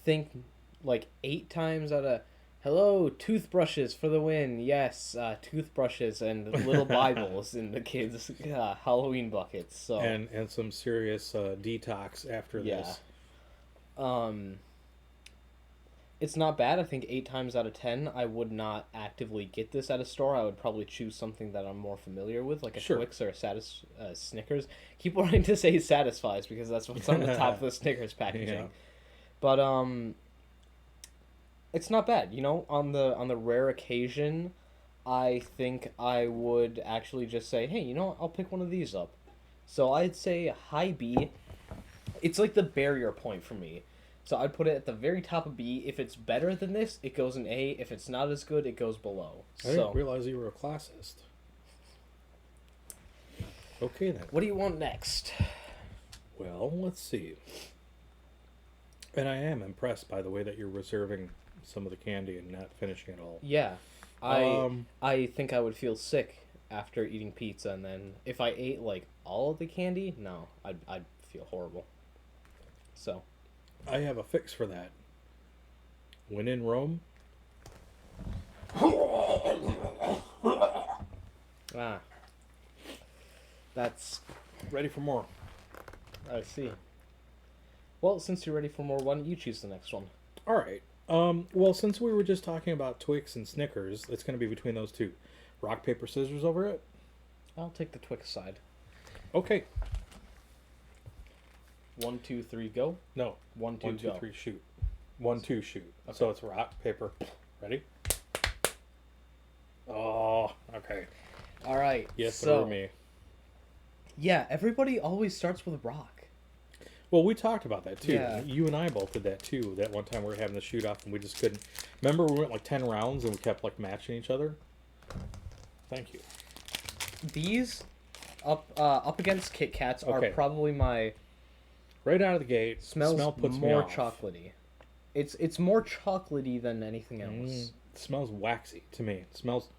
think, like, 8 times out of... Hello, toothbrushes for the win. Yes, toothbrushes and little Bibles in the kids' Halloween buckets. So and some serious detox after this. It's not bad. I think 8 times out of 10, I would not actively get this at a store. I would probably choose something that I'm more familiar with, like a Twix or a Snickers. Keep wanting to say Satisfies because that's what's on the top of the Snickers packaging. Yeah. But it's not bad. On the rare occasion, I think I would actually just say, hey, I'll pick one of these up. So I'd say high B. It's like the barrier point for me. So I'd put it at the very top of B. If it's better than this, it goes in A. If it's not as good, it goes below. I didn't realize you were a classist. Okay, then. What do you want next? Well, let's see. And I am impressed by the way that you're reserving some of the candy and not finishing it all. Yeah. I think I would feel sick after eating pizza, and then if I ate, like, all of the candy, no, I'd feel horrible. So... I have a fix for that. When in Rome... That's... Ready for more. I see. Well, since you're ready for more, why don't you choose the next one? Alright. Well, since we were just talking about Twix and Snickers, it's going to be between those two. Rock, paper, scissors over it? I'll take the Twix side. Okay. 1, 2, 3, go? No. 1, 2, 1, 2, go. 3, shoot. 1, 2, shoot. Okay. So it's rock, paper. Ready? Oh, okay. All right. Yes, so, me. Yeah, everybody always starts with rock. Well, we talked about that, too. Yeah. You and I both did that, too. That one time we were having the shoot-off and we just couldn't... Remember we went like 10 rounds and we kept like matching each other? Thank you. These, up against Kit Kats, are probably my... Right out of the gate, smell puts me more off. chocolatey. It's more chocolatey than anything else. It smells waxy to me. It smells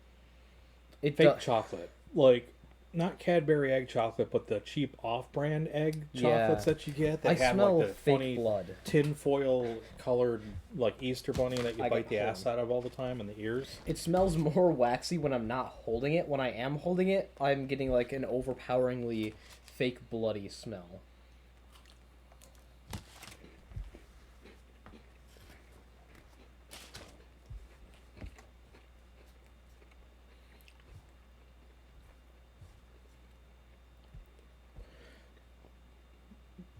fake chocolate. Like, not Cadbury egg chocolate, but the cheap off-brand egg chocolates that you get. That have smell like the fake funny blood. tinfoil colored like Easter bunny that you I bite the get ass out of all the time and the ears. It smells more waxy when I'm not holding it. When I am holding it, I'm getting like an overpoweringly fake bloody smell.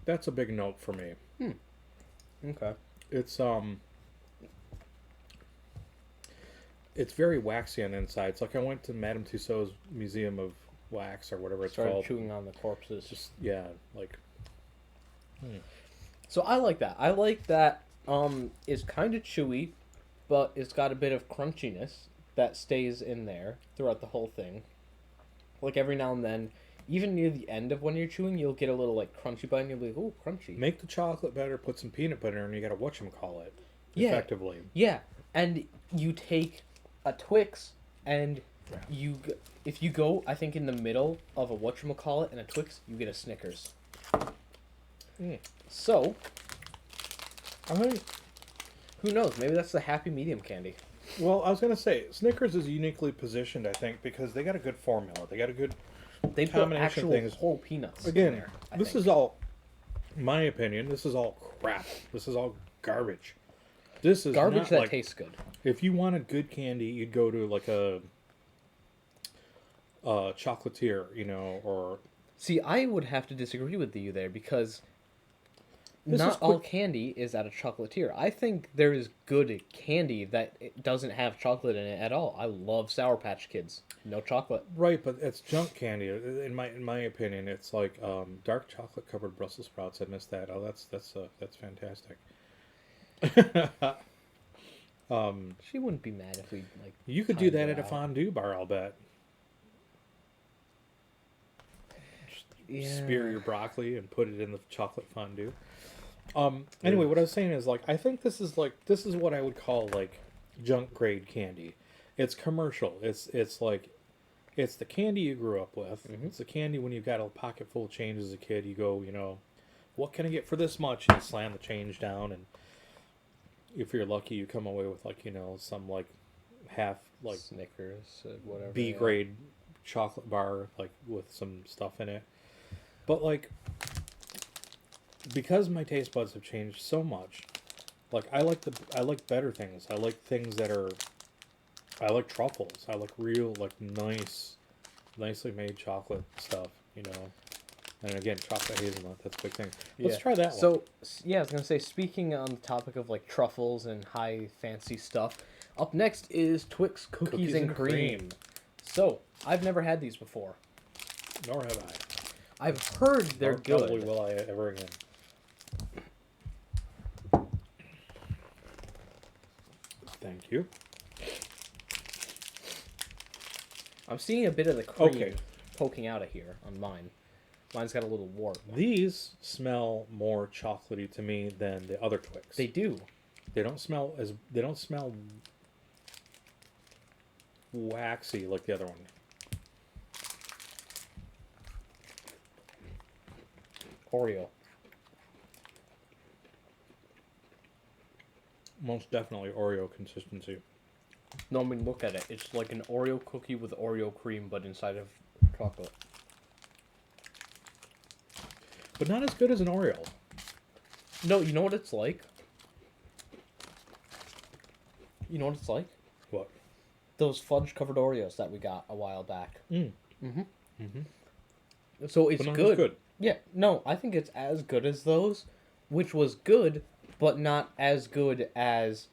That's a big note for me. Okay. It's very waxy on the inside. It's like I went to Madame Tussauds Museum of Wax or whatever it's Started called. chewing on the corpses. Just like. So I like that. I like that. It's kind of chewy, but it's got a bit of crunchiness that stays in there throughout the whole thing. Like every now and then, even near the end of when you're chewing, you'll get a little like crunchy bite, and you'll be like, "Ooh, crunchy." Make the chocolate better. Put some peanut butter in, and you got to whatchamacallit effectively. Yeah, and you take a Twix, And if you go, I think in the middle of a whatchamacallit and a Twix, you get a Snickers. Mm. So, I think, who knows? Maybe that's the happy medium candy. well, I was gonna say Snickers is uniquely positioned, I think, because they got a good formula. They got a good They put combination actual of things. whole peanuts Again, in there. this is all, my opinion. This is all crap. This is all garbage. This is garbage not that like, tastes good. if you wanted good candy, you'd go to like a chocolatier, you know, or See, I would have to disagree with you there because This not is all quick- candy is at a chocolatier. I think there is good candy that it doesn't have chocolate in it at all. I love Sour Patch Kids. No chocolate. right, but it's junk candy. In my opinion, it's like dark chocolate covered Brussels sprouts. I missed that. Oh, that's fantastic. She wouldn't be mad if we like. You could do timed that her at a out. fondue bar, I'll bet. Yeah. Spear your broccoli and put it in the chocolate fondue. Anyway, what I was saying is like I think this is what I would call like junk grade candy. It's commercial. It's like it's the candy you grew up with. Mhm. It's the candy when you've got a pocket full of change as a kid. You go, you know, what can I get for this much? And you slam the change down, and if you're lucky, you come away with like, you know, some like half like Snickers, whatever. B yeah. grade chocolate bar like with some stuff in it. But like because my taste buds have changed so much, like I like better things. I like things that are I like truffles. I like real like nicely made chocolate stuff, you know. And again, chocolate hazelnut, that's a big thing. Let's Yeah. try that one. So, yeah, I was gonna say, speaking on the topic of like truffles and high fancy stuff, up next is Twix cookies and cream. So, I've never had these before. Nor have I. I've heard they're Nor good. Probably will I ever again. Thank you. I'm seeing a bit of the cream Okay. poking out of here on mine. Mine's got a little warp. These smell more chocolatey to me than the other Twix. They do. They don't smell waxy like the other one. Oreo. Most definitely Oreo consistency. No, I mean, look at it. It's like an Oreo cookie with Oreo cream, but inside of chocolate. But not as good as an Oreo. No, you know what it's like? You know what it's like? What? Those fudge-covered Oreos that we got a while back. Mm. So it's But not good. as good. Yeah, no, I think it's as good as those, which was good, but not as good as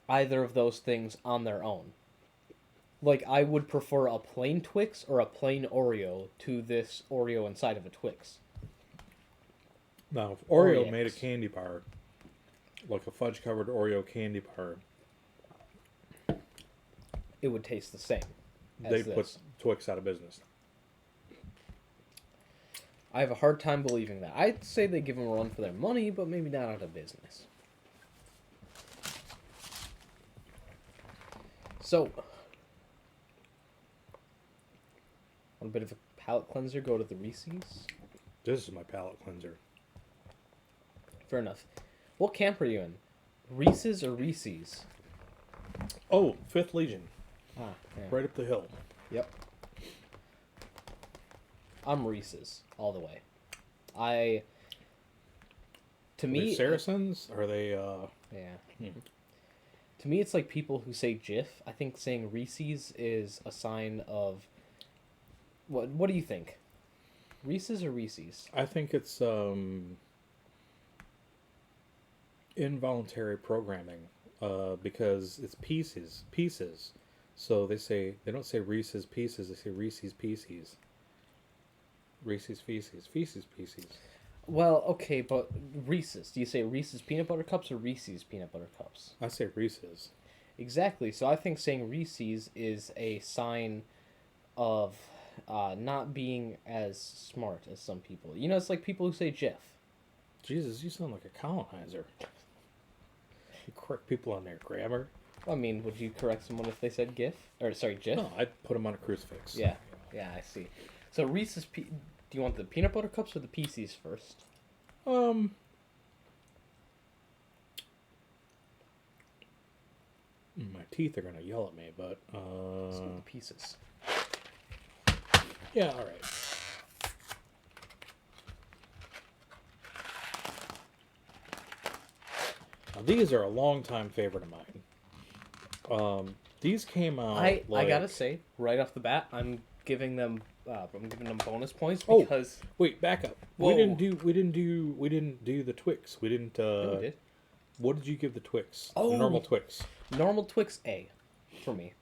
either of those things on their own. Like, I would prefer a plain Twix or a plain Oreo to this Oreo inside of a Twix. Now, if Oreo Oreos. made a candy bar, like a fudge-covered Oreo candy bar, It would taste the same as they this. put Twix out of business. I have a hard time believing that. I'd say they give them a run for their money, but maybe not out of business. So, on a bit of a palate cleanser, go to the Reese's. This is my palate cleanser. Fair enough. What camp are you in? Reese's or Reese's? Oh, Fifth Legion. Ah, yeah. Right up the hill. Yep. I'm Reese's all the way. To Are they me, Saracens? Are they, yeah. Hmm. To me, it's like people who say Jif. I think saying Reese's is a sign of. What do you think? Reese's or Reese's? I think it's, involuntary programming, because it's pieces. So they don't say Reese's Pieces, they say Reese's Pieces. Reese's Feces. Feces Pieces. Well, okay, but Reese's. Do you say Reese's peanut butter cups or Reese's peanut butter cups? I say Reese's. Exactly. So I think saying Reese's is a sign of not being as smart as some people. You know, it's like people who say Jif. Jesus, you sound like a colonizer. You correct people on their grammar. I mean, would you correct someone if they said GIF? Or, sorry, GIF? No, I'd put them on a crucifix. Yeah, yeah, I see. So Reese's, do you want the peanut butter cups or the PCs first? My teeth are gonna yell at me, but Let's go with the pieces. yeah, all right. Now, these are a long-time favorite of mine. These came out. I gotta say, right off the bat, I'm giving them bonus points Oh, because wait, back up. Whoa. We didn't do the Twix. We didn't. Yeah, we did. What did you give the Twix? Oh. The normal Twix. Normal Twix A for me.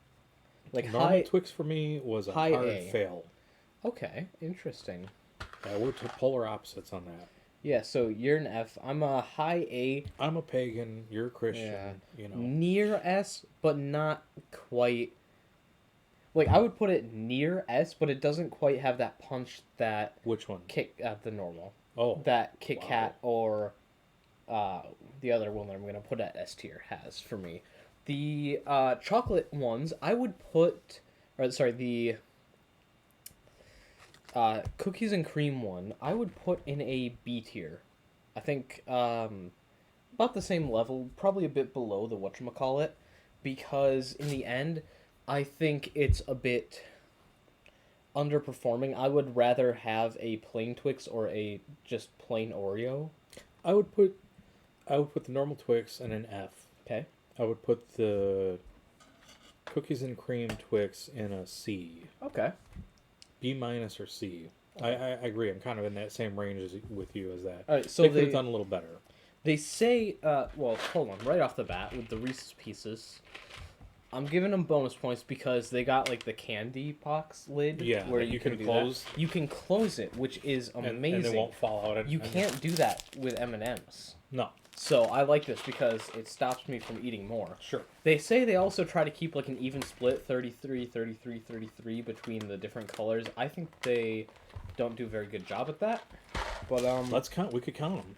Like Normal high. Twix for me was a high hard A. fail. Okay, interesting. Yeah, we're polar opposites on that. Yeah, so you're an F. I'm a high A. I'm a pagan. You're a Christian. Yeah. You know. Near S, but not quite. Like I would put it near S, but it doesn't quite have that punch that Which one? the normal. Oh. That Kit wow. Kat or the other one that I'm gonna put at S tier has for me. The chocolate ones I would put, or sorry, the cookies and cream one I would put in a B tier. I think about the same level, probably a bit below the whatchamacallit, because in the end, I think it's a bit underperforming. I would rather have a plain Twix or a just plain Oreo. I would put the normal Twix in an F. Okay. I would put the cookies and cream Twix in a C. Okay. B minus or C. I agree. I'm kind of in that same range with you as that. All right. So they could they have done a little better. They say, well, hold on. Right off the bat with the Reese's Pieces, I'm giving them bonus points because they got like the candy box lid. Yeah, where that you can do close. that. You can close it, which is amazing. And they won't fall out. You can't do that with M&Ms. No. So I like this because it stops me from eating more. Sure. They say they also try to keep like an even split, 33, 33, 33 between the different colors. I think they don't do a very good job at that. But Let's count. We could count them.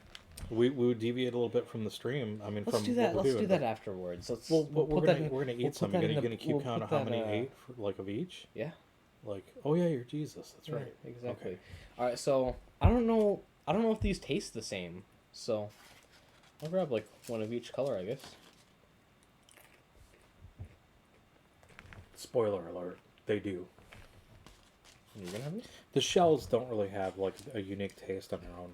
We would deviate a little bit from the stream. I mean, let's from do that. what we're Let's doing. do that afterwards. Let's. Well, we'll we're put that in- gonna eat we'll some. put You're that in gonna keep we'll count of put how many that, ate, like of each. Yeah. Like, oh yeah, you're Jesus. That's right. Yeah, exactly. Okay. All right. So I don't know. I don't know if these taste the same. So I'll grab like one of each color, I guess. Spoiler alert: they do. You're gonna have these? The shells don't really have like a unique taste on their own.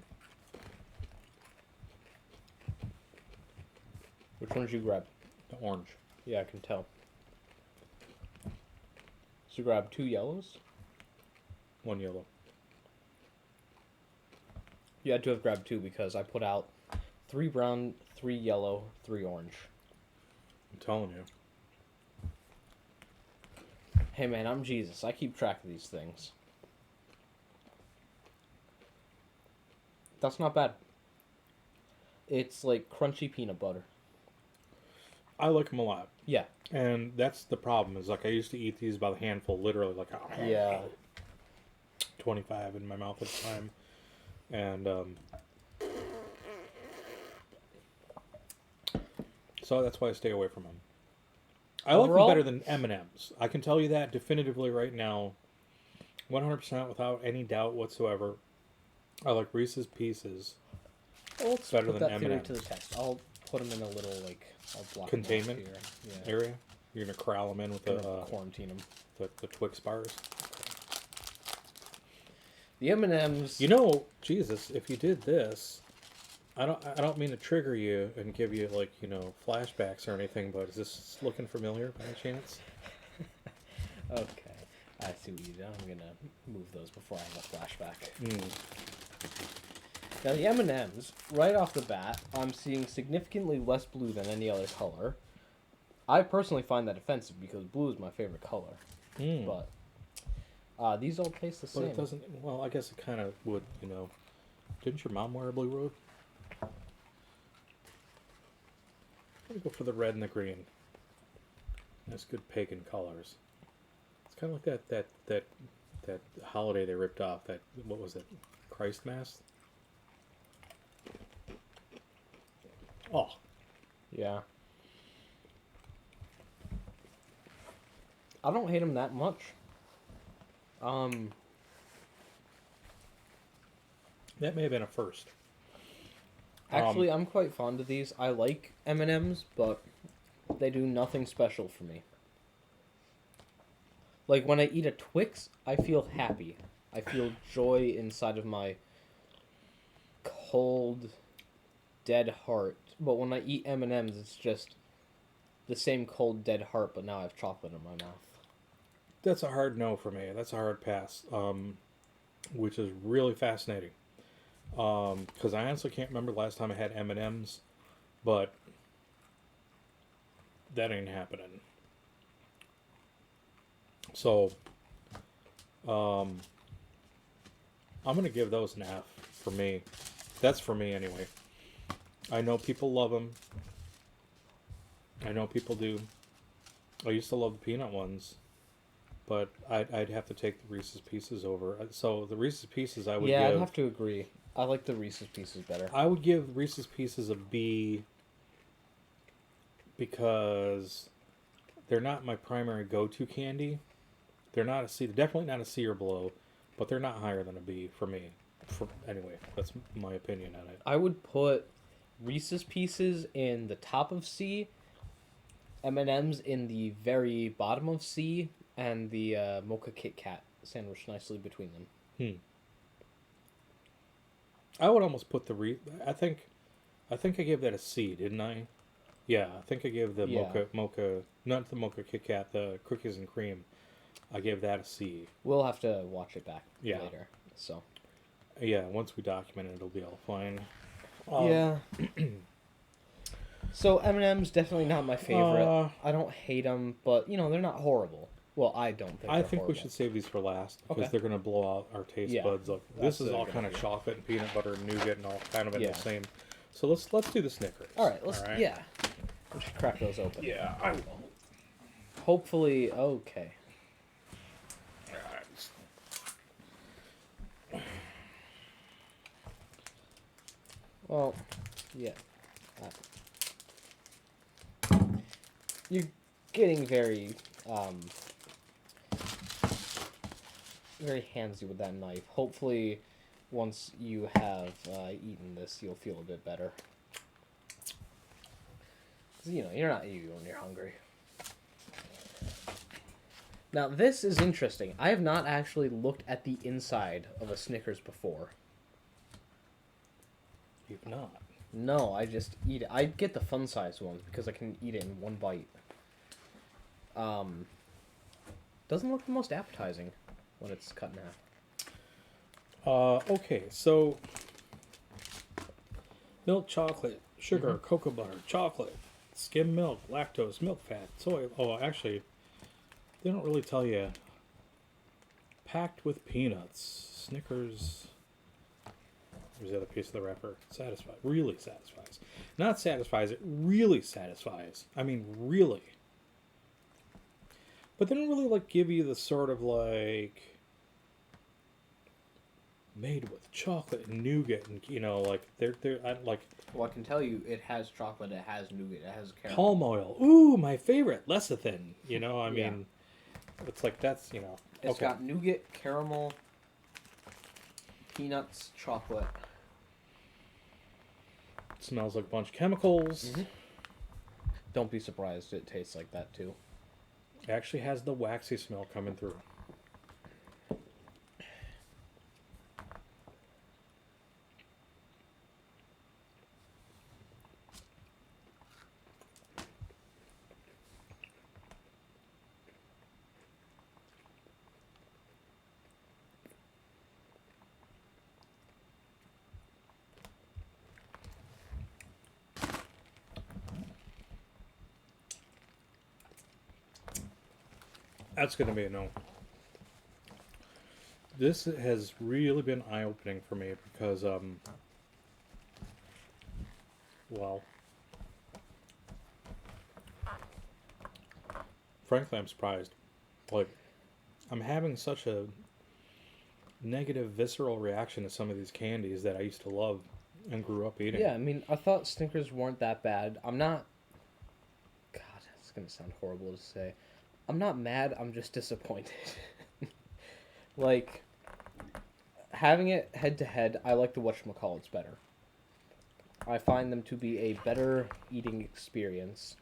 Which one did you grab? The orange. Yeah, I can tell. So grab 2 yellows. One yellow. You had to have grabbed 2 because I put out 3 brown, 3 yellow, 3 orange. I'm telling you. Hey man, I'm Jesus. I keep track of these things. That's not bad. It's like crunchy peanut butter. I like them a lot. Yeah. And that's the problem, is like I used to eat these by the handful, literally like Yeah. 25 in my mouth at a time. And so that's why I stay away from them. I like them Overall- better than M&M's. I can tell you that definitively right now, 100% without any doubt whatsoever. I like Reese's Pieces. Well, let's Better put than that theory M&Ms. to the test. I'll put them in a little like I'll block Containment them off here. Yeah. area. You're gonna corral them in with Gonna the quarantine them. the Twix bars. The M&Ms. You know, Jesus, if you did this, I don't mean to trigger you and give you like, you know, flashbacks or anything, but is this looking familiar by any chance? Okay, I see what you did. I'm gonna move those before I have a flashback. Now the M&Ms, right off the bat, I'm seeing significantly less blue than any other color. I personally find that offensive because blue is my favorite color. But these all taste the same. But it doesn't. Well, I guess it kind of would. You know, didn't your mom wear a blue robe? I'm gonna go for the red and the green. That's good pagan colors. It's kind of like that holiday they ripped off. That, what was it? Christ Mass. Oh, Yeah. I don't hate them that much. That may have been a first. Actually, I'm quite fond of these. I like M&Ms, but they do nothing special for me. Like, when I eat a Twix, I feel happy. I feel joy inside of my cold, dead heart. But when I eat M&Ms, it's just the same cold, dead heart, but now I have chocolate in my mouth. That's a hard no for me. That's a hard pass, which is really fascinating. Because I honestly can't remember the last time I had M&Ms, but that ain't happening. So, I'm gonna give those an F for me. That's for me anyway. I know people love them. I know people do. I used to love the peanut ones, but I'd have to take the Reese's Pieces over. So the Reese's Pieces I would give... I'd have to agree. I like the Reese's Pieces better. I would give Reese's Pieces a B because they're not my primary go-to candy. They're not a C. They're definitely not a C or below, but they're not higher than a B for me. Anyway, that's my opinion on it. I would put Reese's Pieces in the top of C, M&M's in the very bottom of C, and the Mocha Kit Kat sandwiched nicely between them. I would almost put the I think I gave that a C, didn't I? Yeah, I think I gave the mocha, not the Mocha Kit Kat, the cookies and cream. I gave that a C. We'll have to watch it back later. So. Yeah, once we document it, it'll be all fine. Yeah. So M&M's definitely not my favorite. I don't hate them, but they're not horrible. Well, I don't think. I think we should save these for last because they're going to blow out our taste buds. Look, this is all kind of chocolate and peanut butter and nougat and all kind of in the same. So let's do the Snickers. All right, let's. Yeah, we should crack those open. Yeah, I will. Hopefully, okay. Well, yeah. You're getting very handsy with that knife. Hopefully, once you have eaten this, you'll feel a bit better. 'Cause, you're not you when you're hungry. Now, this is interesting. I have not actually looked at the inside of a Snickers before. You've not? No, I just eat it. I get the fun size ones because I can eat it in one bite. Doesn't look the most appetizing when it's cut in half. Okay, so milk chocolate, sugar, cocoa butter, chocolate, skim milk, lactose, milk fat, soy. Oh, actually, they don't really tell you. Packed with peanuts, Snickers. Here's the other piece of the wrapper. Satisfies. Really satisfies. Not satisfies, it really satisfies. I mean, really. But they don't really, give you the sort of, made with chocolate and nougat and, they're Well, I can tell you, it has chocolate, it has nougat, it has caramel. Palm oil. Ooh, my favorite. Lecithin. I mean, it's that's, It's got nougat, caramel, peanuts, chocolate. It smells like a bunch of chemicals. Mm-hmm. Don't be surprised it tastes like that, too. It actually has the waxy smell coming through. That's going to be a no. This has really been eye-opening for me because, frankly, I'm surprised. I'm having such a negative, visceral reaction to some of these candies that I used to love and grew up eating. Yeah, I mean, I thought Snickers weren't that bad. I'm not... God, it's going to sound horrible to say. I'm not mad, I'm just disappointed. Like, having it head to head, I like the whatchamacallits better. I find them to be a better eating experience.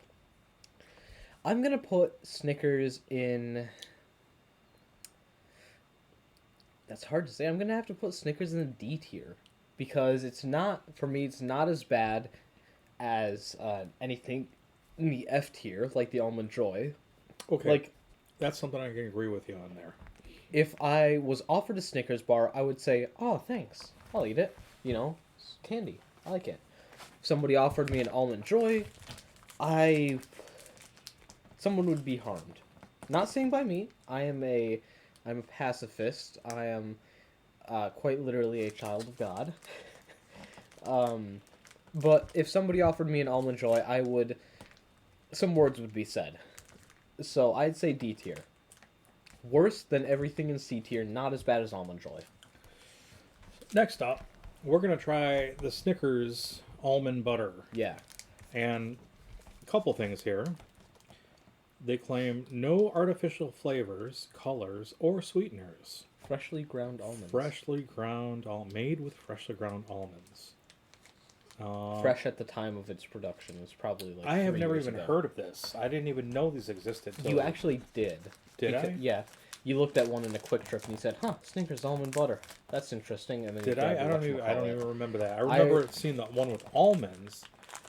I'm gonna put Snickers in... That's hard to say. I'm gonna have to put Snickers in the D tier. Because it's not, for me, it's not as bad as anything in the F tier, like the Almond Joy. Okay. Like, that's something I can agree with you on there. if I was offered a Snickers bar, I would say, oh, thanks. I'll eat it. You know, it's candy. I like it. If somebody offered me an Almond Joy, someone would be harmed. Not saying by me. I'm a pacifist. I am quite literally a child of God. But if somebody offered me an Almond Joy, some words would be said. So I'd say D tier. Worse than everything in C tier, not as bad as Almond Joy. Next up, we're going to try the Snickers almond butter. Yeah. And a couple things here. They claim no artificial flavors, colors, or sweeteners. Freshly ground almonds. Made with freshly ground almonds. Fresh at the time of its production. It's probably like I have 3 never years even ago. heard of this. I didn't even know these existed. You actually did. Did I? Yeah. You looked at one in a Quick Trip and you said, "Huh, Snickers almond butter. That's interesting." And then Did you I? grabbed I don't even remember that. I remember seeing the one with almonds.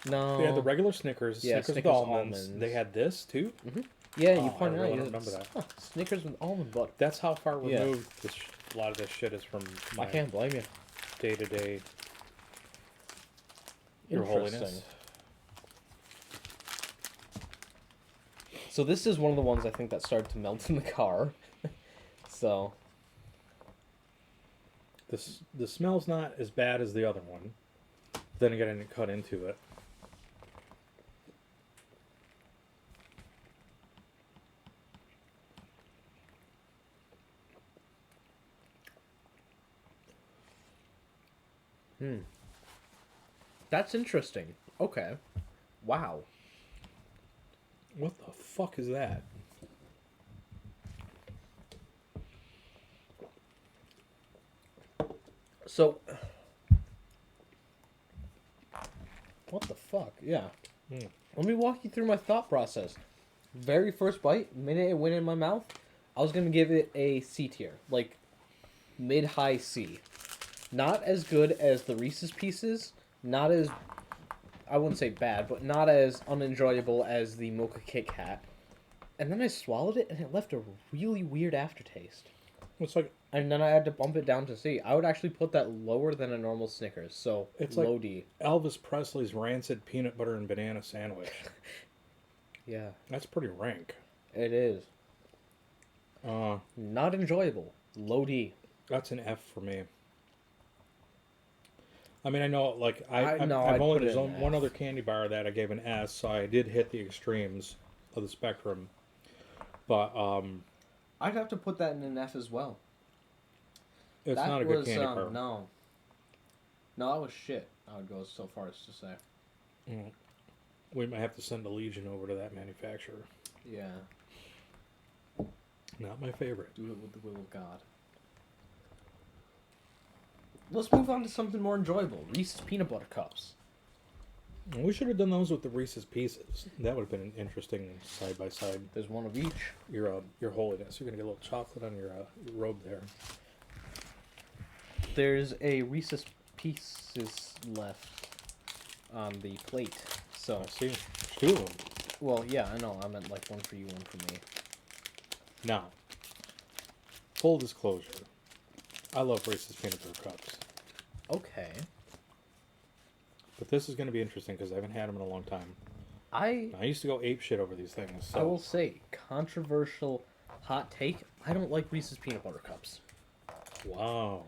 No. They had the regular Snickers. Yeah, Snickers with Snickers almonds. almonds. They had this too. Mm-hmm. Yeah, you Oh, pointed I out. really You remember said, that. Huh, Snickers with almond butter. That's how far Yeah. removed a lot of this shit is from my I can't blame you. day-to-day. Your Holiness. So this is one of the ones I think that started to melt in the car. So The smell's not as bad as the other one. Then again, I didn't cut into it. that's interesting. Okay. Wow. What the fuck is that? So what the fuck? Yeah. Let me walk you through my thought process. Very first bite, minute it went in my mouth, I was gonna give it a C tier, like mid-high C. Not as good as the Reese's Pieces, not as, I wouldn't say bad, but not as unenjoyable as the Mocha Kit Kat. And then I swallowed it, and it left a really weird aftertaste. It's like And then I had to bump it down to C. I would actually put that lower than a normal Snickers, so It's low like D. Elvis Presley's rancid peanut butter and banana sandwich. Yeah, That's pretty rank. it is. Uh, Not enjoyable. Low D. that's an F for me. I mean, I know, like, I'd I've only put it there's in only F. one other candy bar that I gave an S, so I did hit the extremes of the spectrum. But I'd have to put that in an F as well. it's that not a good was, candy bar. No, that was shit. I would go so far as to say. We might have to send a Legion over to that manufacturer. Yeah. Not my favorite. Do it with the will of God. Let's move on to something more enjoyable. Reese's Peanut Butter Cups. We should have done those with the Reese's Pieces. That would have been an interesting side by side. There's one of each. Your Holiness. You're gonna get a little chocolate on your robe there. There's a Reese's Pieces left on the plate. So, I see. There's two of them. well, yeah, I know. I meant like one for you, one for me. Now, full disclosure. I love Reese's Peanut Butter Cups. Okay. But this is going to be interesting because I haven't had them in a long time. I I used to go ape shit over these things. So. I will say, controversial hot take, I don't like Reese's Peanut Butter Cups. Wow.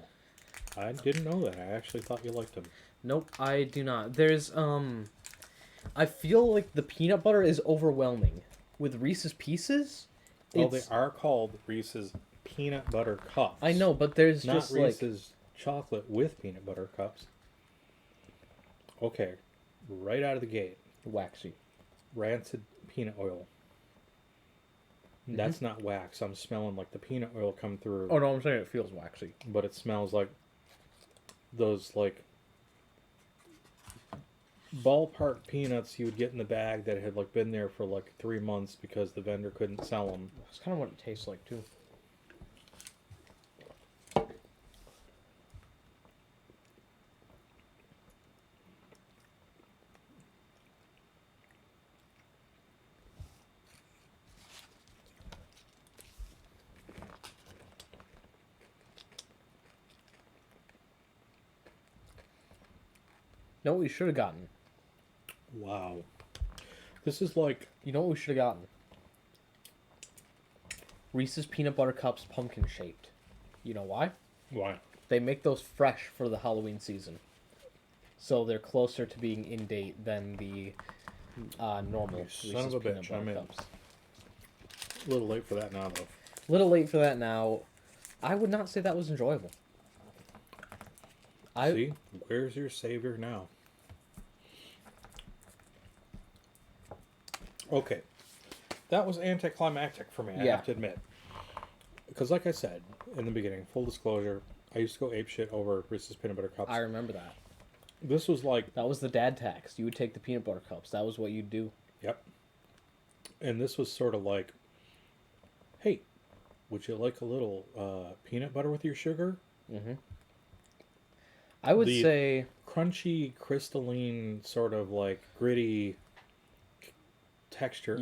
I didn't know that. I actually thought you liked them. Nope, I do not. There's, I feel like the peanut butter is overwhelming. With Reese's Pieces, Well, they are called Reese's Peanut Butter Cups. I know, but there's not just Reese's chocolate with peanut butter cups. Okay, right out of the gate, like waxy. rancid peanut oil. That's not wax. I'm smelling like the peanut oil come through. Oh no, I'm saying it feels waxy. But it smells like those like ballpark peanuts you would get in the bag that had like been there for like 3 months because the vendor couldn't sell them. That's kind of what it tastes like too. Know what we should have gotten? Wow. This is like... You know what we should have gotten? Reese's Peanut Butter Cups pumpkin shaped. You know why? Why? They make those fresh for the Halloween season. So they're closer to being in date than the normal Reese's Peanut Butter Cups. A little late for that now, though. A little late for that now. I would not say that was enjoyable. See? Where's your savior now? Okay. That was anticlimactic for me, I have to admit. Because like I said in the beginning, full disclosure, I used to go apeshit over Reese's Peanut Butter Cups. I remember that. This was like... That was the dad tax. You would take the peanut butter cups. That was what you'd do. Yep. And this was sort of like, hey, would you like a little peanut butter with your sugar? Mm-hmm. I would say... Crunchy, crystalline, sort of like gritty texture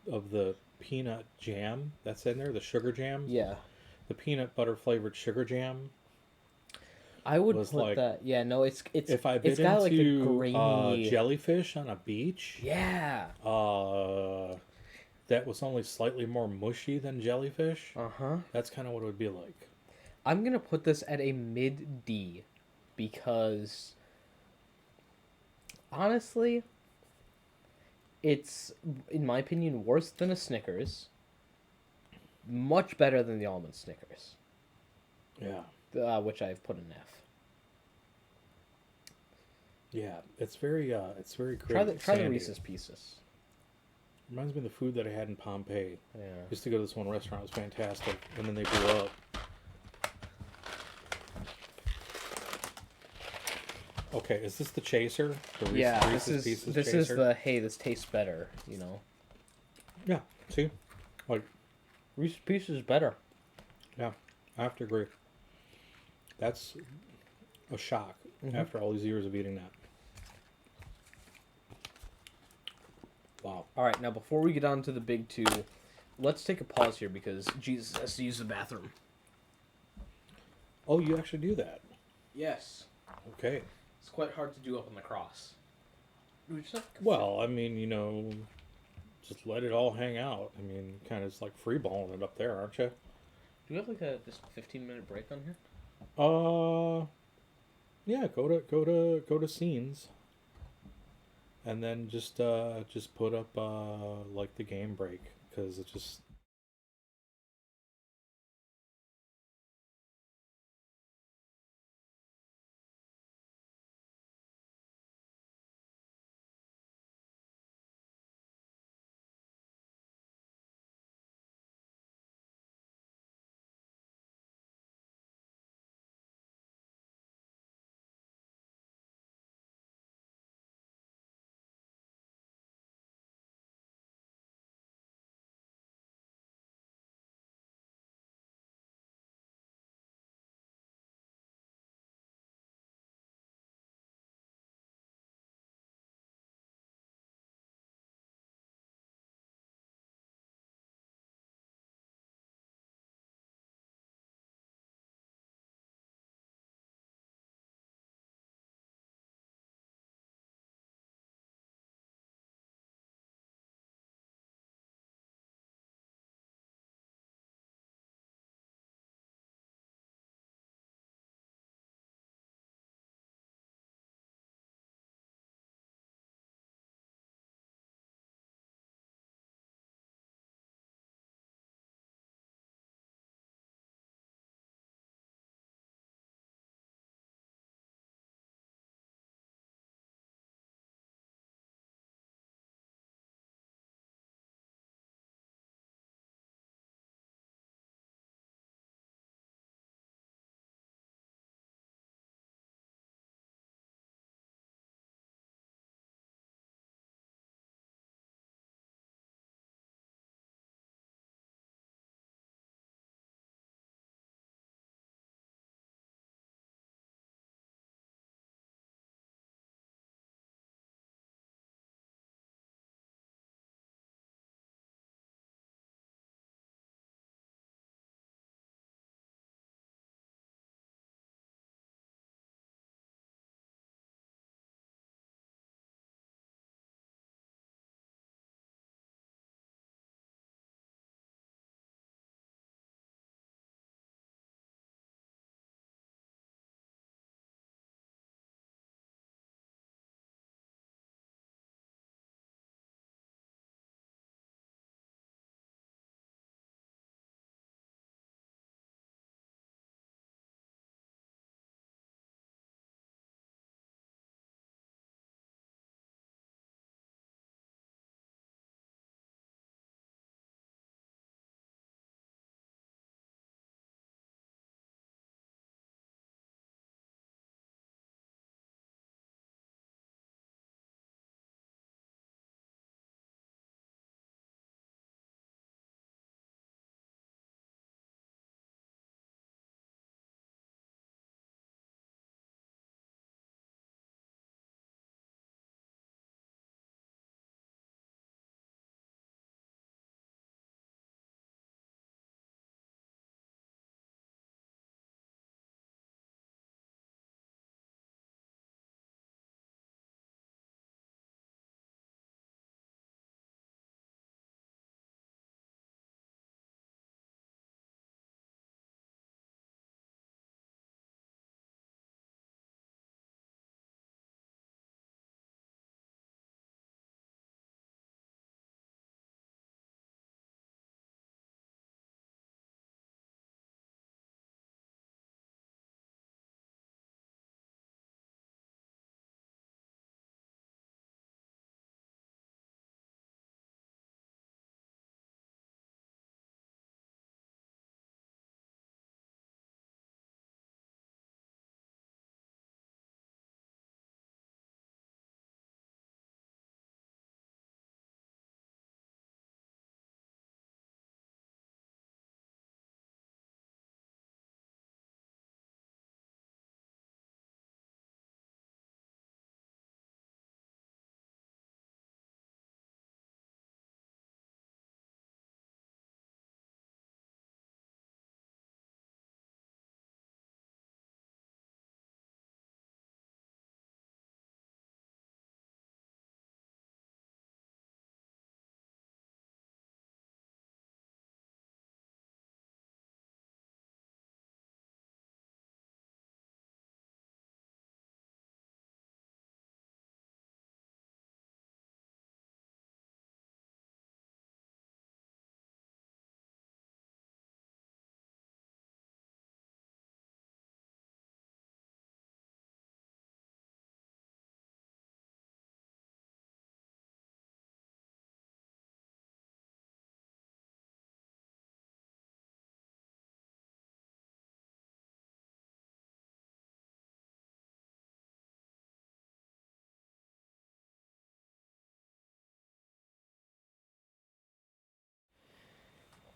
of the peanut jam that's in there, the sugar jam. Yeah. The peanut butter flavored sugar jam. I would put like, that. Yeah, no, it's if I bit it's got like a into grainy jellyfish on a beach. Yeah. That was only slightly more mushy than jellyfish. Uh-huh. That's kind of what it would be like. I'm gonna put this at a mid D because honestly, it's in my opinion worse than a Snickers. Much better than the almond Snickers. Yeah. Which I've put an F. Yeah, it's very great. Try the Reese's Pieces. Reminds me of the food that I had in Pompeii. Yeah. Used to go to this one restaurant. It was fantastic, and then they blew up. Okay, is this the chaser? The Reese's Pieces this chaser? Is the hey, this tastes better. You know. Yeah. See, like Reese's Pieces is better. Yeah, I have to agree. That's a shock after all these years of eating that. Wow. All right, now before we get on to the big two, let's take a pause here because Jesus has to use the bathroom. Oh, you actually do that? Yes. Okay. It's quite hard to do up on the cross. Well, I mean, you know, just let it all hang out. I mean, kind of it's like free balling it up there, aren't you? Do we have like a just 15-minute break on here? Yeah. Go to scenes, and then just put up like the game break because it's just.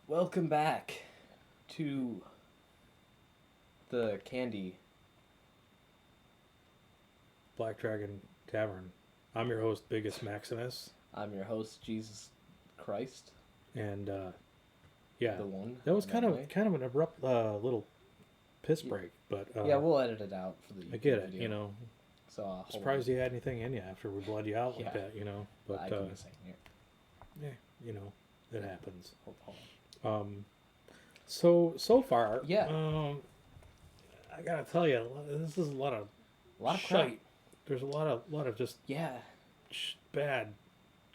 Welcome back to the candy. Black Dragon Tavern. I'm your host, Biggus Maximus. I'm your host, Jesus Christ. And, yeah. The one. That was kind of an abrupt little piss break, but... yeah, we'll edit it out for the YouTube I get it, video. you know. So, Surprised you had anything in you after we bled you out like that, you know. But, I can say here. yeah, you know, it happens. Hold on. So far, Yeah. I gotta tell you, this is a lot of crap. shite. There's a lot of just Yeah. bad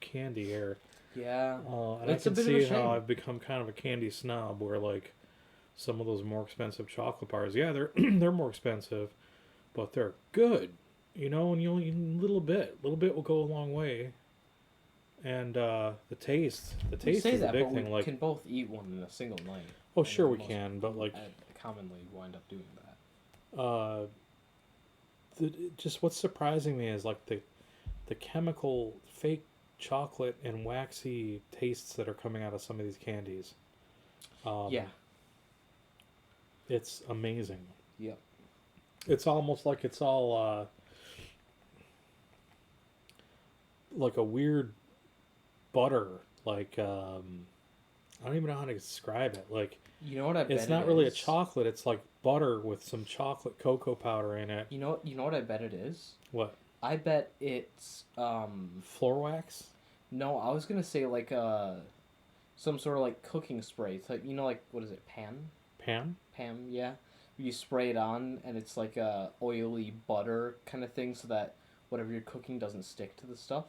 candy here. Yeah. And It's I a can bit of a see how shame. I've become kind of a candy snob, where like some of those more expensive chocolate bars, yeah, they're they're more expensive, but they're good. You know, and you only eat a little bit will go a long way. And the taste We say is the that, big but thing. we Like, can both eat one in a single night. oh, sure we most can, but like, I commonly wind up doing that. just what's surprising me is like the chemical fake chocolate and waxy tastes that are coming out of some of these candies. Yeah. It's amazing. Yep. It's almost like it's all like a weird butter. Like I don't even know how to describe it. Like, You know what I bet it's not it really a is? chocolate. It's like butter with some chocolate cocoa powder in it. You know what I bet it is? What? I bet it's Floor wax? no, I was gonna say like some sort of like cooking spray. It's like, you know, like, what is it, Pam? Pam, yeah. You spray it on and it's like a oily butter kind of thing so that whatever you're cooking doesn't stick to the stuff.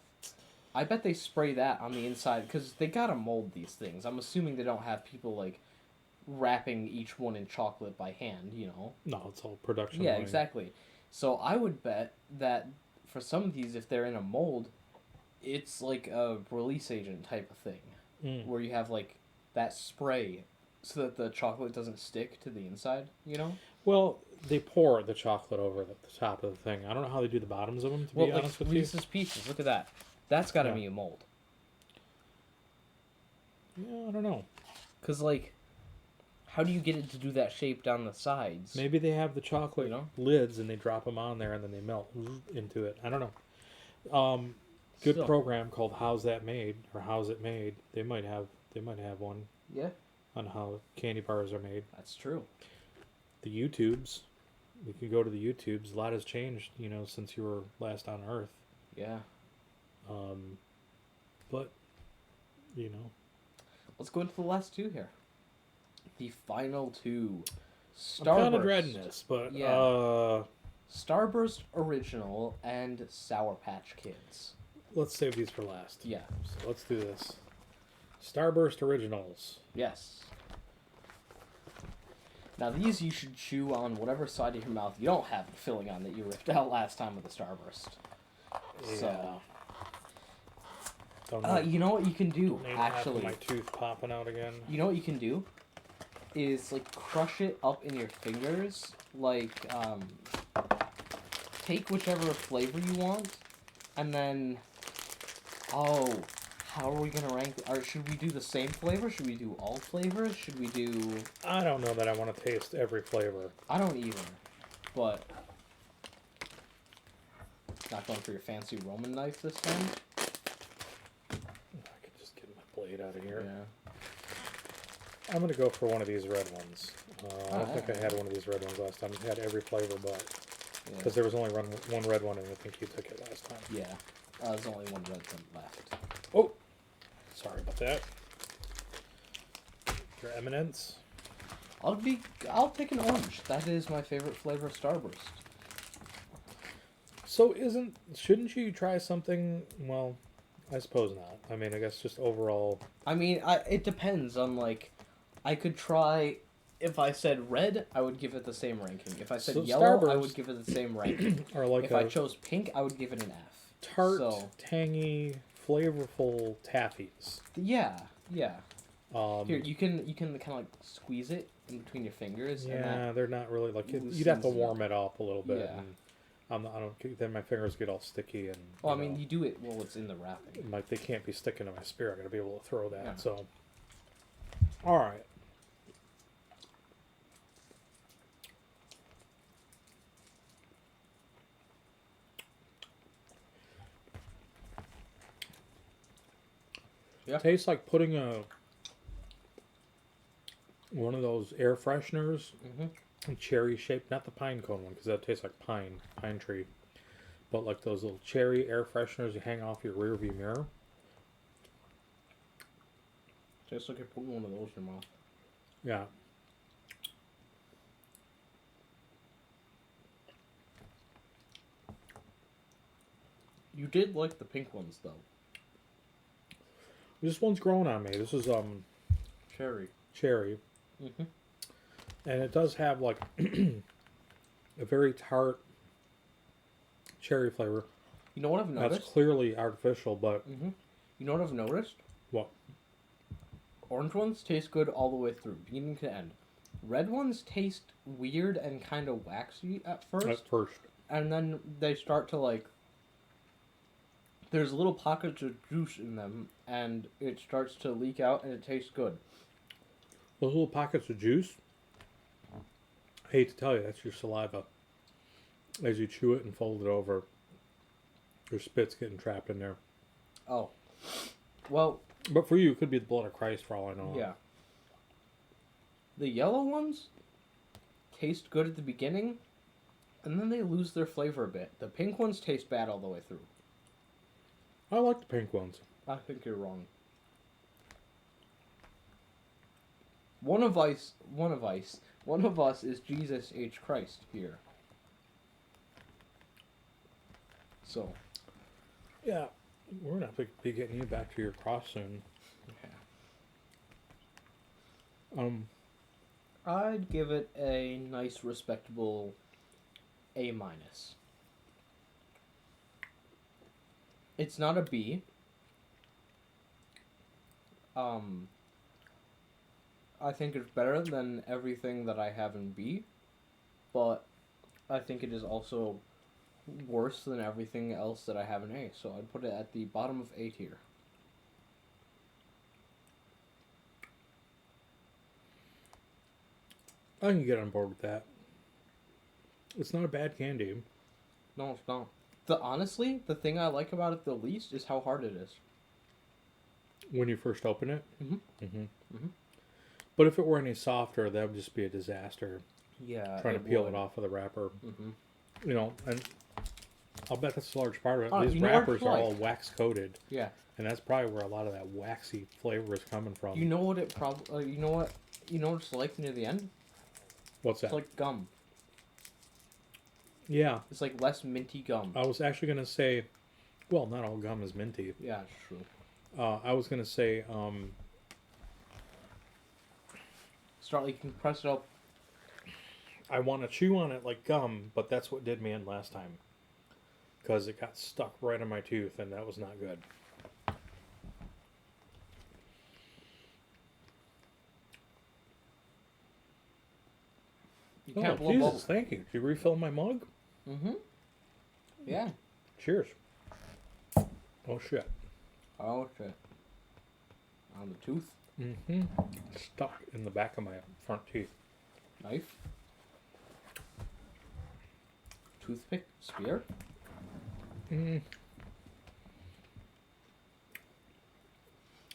I bet they spray that on the inside because they gotta mold these things. I'm assuming they don't have people like wrapping each one in chocolate by hand, you know. No, it's all production. Yeah, line. exactly. So I would bet that for some of these, if they're in a mold, it's like a release agent type of thing, where you have like that spray so that the chocolate doesn't stick to the inside, you know? Well, they pour the chocolate over the top of the thing. I don't know how they do the bottoms of them, to be Well, like honest with you. Reese's Pieces, look at that. That's got to Yeah. be a mold. Yeah, I don't know. Because, like, how do you get it to do that shape down the sides? Maybe they have the chocolate You know? lids and they drop them on there and then they melt into it. I don't know. Good Still. program called How's That Made or How's It Made. They might have one Yeah, on how candy bars are made. that's true. The YouTubes, you can go to the YouTubes. A lot has changed, you know, since you were last on Earth. Yeah. But you know, Let's go into the last two here. The final two. I'm kind of Starburst. dreading this, but Yeah. Starburst Original and Sour Patch Kids. let's save these for last. Yeah. So let's do this. Starburst Originals. Yes. Now these you should chew on whatever side of your mouth you don't have the filling on that you ripped out last time with the Starburst. Yeah. So, Don't know. you know what you can do, Ain't half of actually? my tooth popping out again. You know what you can do? Is, like, crush it up in your fingers. Like, take whichever flavor you want, and then... Oh, how are we gonna rank... Or should we do the same flavor? Should we do all flavors? Should we do... I don't know that I want to taste every flavor. I don't either, but... Not going for your fancy Roman knife this time? I could just get my blade out of here. Yeah. I'm gonna go for one of these red ones. I don't think I Alright. had one of these red ones last time. I had every flavor but Yeah. because there was only one red one, and I think you took it last time. Yeah. There's only one red one left. Oh, sorry about that. Your Eminence. I'll pick an orange. That is my favorite flavor of Starburst. So shouldn't you try something? Well, I suppose not. I mean, I guess just overall. I mean, it depends on, like, I could try, if I said red, I would give it the same ranking. If I said So yellow, I Starburst- would give it the same ranking. Or like If a I chose pink, I would give it an F. tart, So, tangy, flavorful taffies. yeah. Here, you can kind of, like, squeeze it in between your fingers. And Yeah, they're not really like you'd have to loosens it warm it up a little bit. Yeah. And I don't. Then my fingers get all sticky and. well, I you mean, know, you do it while it's in the wrapping. like they can't be sticking to my spear. I gotta be able to throw that. Yeah. So. All right. Yeah. Tastes like putting one of those air fresheners, cherry shaped, not the pine cone one, because that tastes like pine tree, but like those little cherry air fresheners you hang off your rear view mirror. Tastes like you're putting one of those in your mouth. Yeah. You did like the pink ones though. This one's growing on me. This is Cherry. cherry, Mm-hmm. and it does have like a very tart cherry flavor. You know what I've noticed? That's clearly artificial, but Mm-hmm. You know what I've noticed? what? Orange ones taste good all the way through, beginning to end. Red ones taste weird and kind of waxy at first. At first. And then they start to like... There's little pockets of juice in them, and it starts to leak out, and it tastes good. Those little pockets of juice, I hate to tell you, that's your saliva. As you chew it and fold it over, your spit's getting trapped in there. Oh. Well... But for you, it could be the blood of Christ for all I know. Yeah. The yellow ones taste good at the beginning, and then they lose their flavor a bit. The pink ones taste bad all the way through. I like the pink ones. I think you're wrong. One of us is Jesus H. Christ here. So. Yeah, we're going to be getting you back to your cross soon. Okay. I'd give it a nice, respectable A-. It's not a B. I think it's better than everything that I have in B, but I think it is also worse than everything else that I have in A, so I'd put it at the bottom of A tier. I can get on board with that. It's not a bad candy. No, it's not. Honestly, the thing I like about it the least is how hard it is. When you first open it? Mm-hmm. But if it were any softer, that would just be a disaster. Yeah. Trying to peel it off of the wrapper. Mm-hmm. You know, and I'll bet that's a large part of it. Oh, These you know what wrappers it's are like. all wax coated. Yeah. And that's probably where a lot of that waxy flavor is coming from. You know what it probably... you know what it's like near the end? What's that? It's like gum. Yeah. It's like less minty gum. I was actually going to say, well, not all gum is minty. Yeah, it's true. I was going to say, Start like you can press it up. I want to chew on it like gum, but that's what did me in last time. Because it got stuck right in my tooth, and that was not good. You Oh, can't blow Jesus, bubbles. thank you. Did you refill my mug? Mm-hmm. Yeah. Cheers. Oh, shit. Oh, shit. On the tooth. Mm-hmm. Stuck in the back of my front teeth. Knife. Toothpick. Spear. I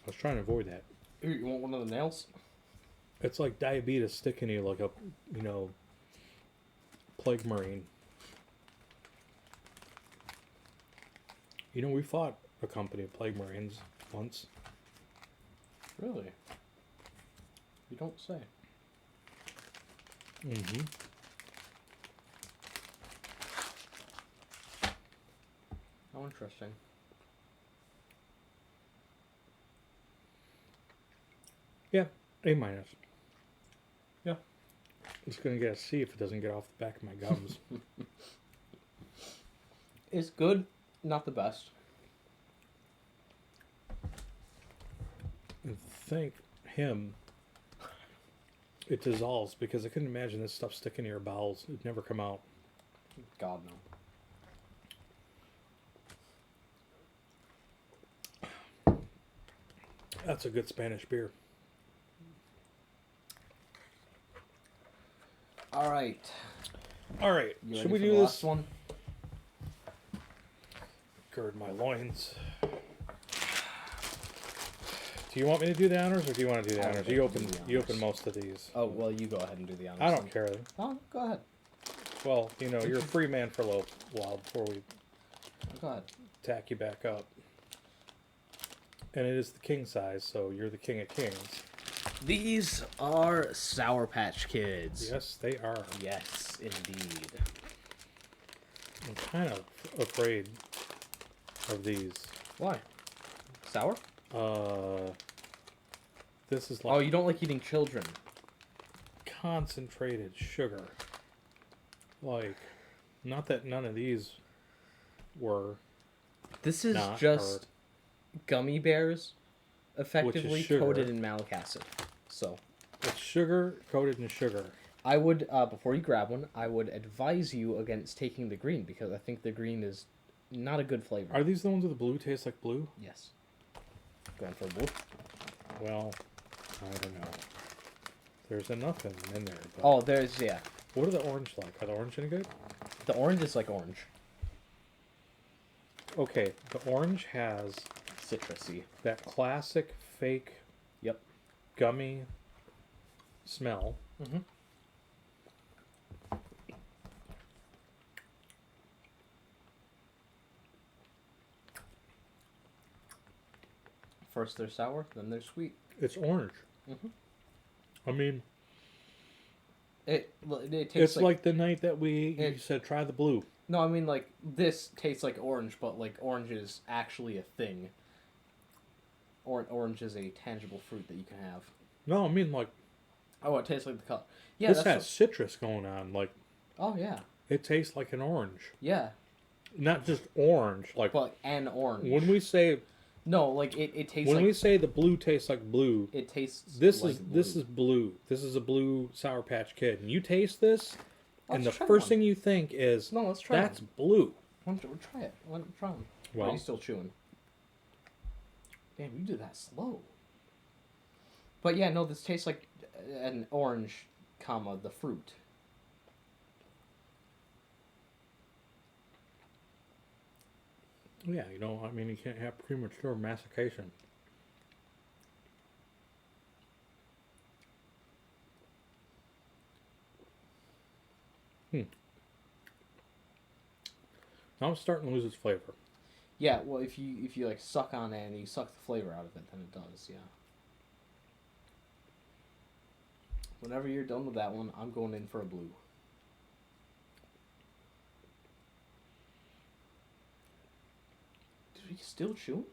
was trying to avoid that. Here, you want one of the nails? It's like diabetes sticking you like a, plague marine. You know, we fought a company of plague marines once. Really? You don't say. Mm-hmm. How interesting. Yeah, A-. Yeah. It's gonna get a C if it doesn't get off the back of my gums. It's good, not the best. And thank him, it dissolves, because I couldn't imagine this stuff sticking to your bowels. It'd never come out. God, no. That's a good Spanish beer. All right. All right. You Should ready we for do the this? last one? Gird my loins. Do you want me to do the honors, or do you want to do the I would honors? like You to open. do the You honors. open most of these. Oh, well, you go ahead and do the honors. I don't then. care. Oh, go ahead. Well, you know, you're a free man for a little while before we Go ahead. tack you back up. And it is the king size, so you're the king of kings. These are Sour Patch Kids. Yes, they are. Yes, indeed. I'm kind of afraid of these. Why? Sour? This is Oh, like you don't like eating children. concentrated sugar. Like, not that none of these were. This is Not just gummy bears, effectively sugar. coated in malic acid. So, It's sugar coated in sugar. I would, before you grab one, I would advise you against taking the green because I think the green is not a good flavor. Are these the ones with the blue taste like blue? Yes. Going for a blue. Well, I don't know. There's enough of them in there. But Oh, there's, yeah. what are the orange like? Are the orange any good? The orange is like orange. Okay, the orange has Citrusy. that classic fake Yep. gummy smell. Mm-hmm. First they're sour, then they're sweet. It's orange. Mm-hmm. I mean, It tastes it's like the night that you it- said try the blue. No, I mean, like, this tastes like orange, but, like, orange is actually a thing. Orange is a tangible fruit that you can have. No, I mean like Oh, it tastes like the color. Yeah, this that's has citrus going on. Like Oh, yeah. it tastes like an orange, Yeah. not just orange. Like But an orange. when we say No, like, it tastes when like... we say the blue tastes like blue, It tastes this like is this blue. is blue. This is a blue Sour Patch Kid, and you taste this, and the Let's try first one. thing you think is No, let's try that's one. blue. Why don't you try it? Why don't you try them? Well- Are you still chewing? Damn, you do that slow. But yeah, no, this tastes like an orange, comma, the fruit. Yeah, you know, I mean, you can't have premature mastication. Now it's starting to lose its flavor. Yeah, well, if you like suck on it and you suck the flavor out of it, then it does, yeah. Whenever you're done with that one, I'm going in for a blue. Dude, are you still chewing?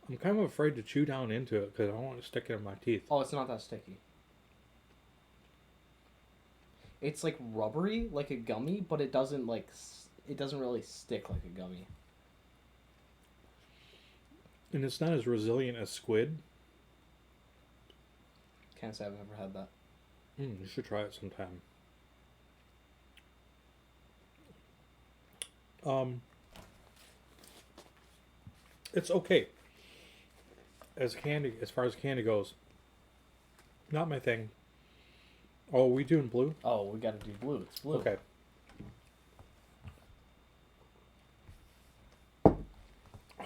I'm kind of afraid to chew down into it because I don't want to stick it in my teeth. Oh, it's not that sticky. It's like rubbery, like a gummy, but it doesn't like it doesn't really stick like a gummy. And it's not as resilient as squid. Can't say I've ever had that. You should try it sometime. It's okay. As far as candy goes, not my thing. Oh, are we doing blue? Oh, we gotta do blue. It's blue. Okay.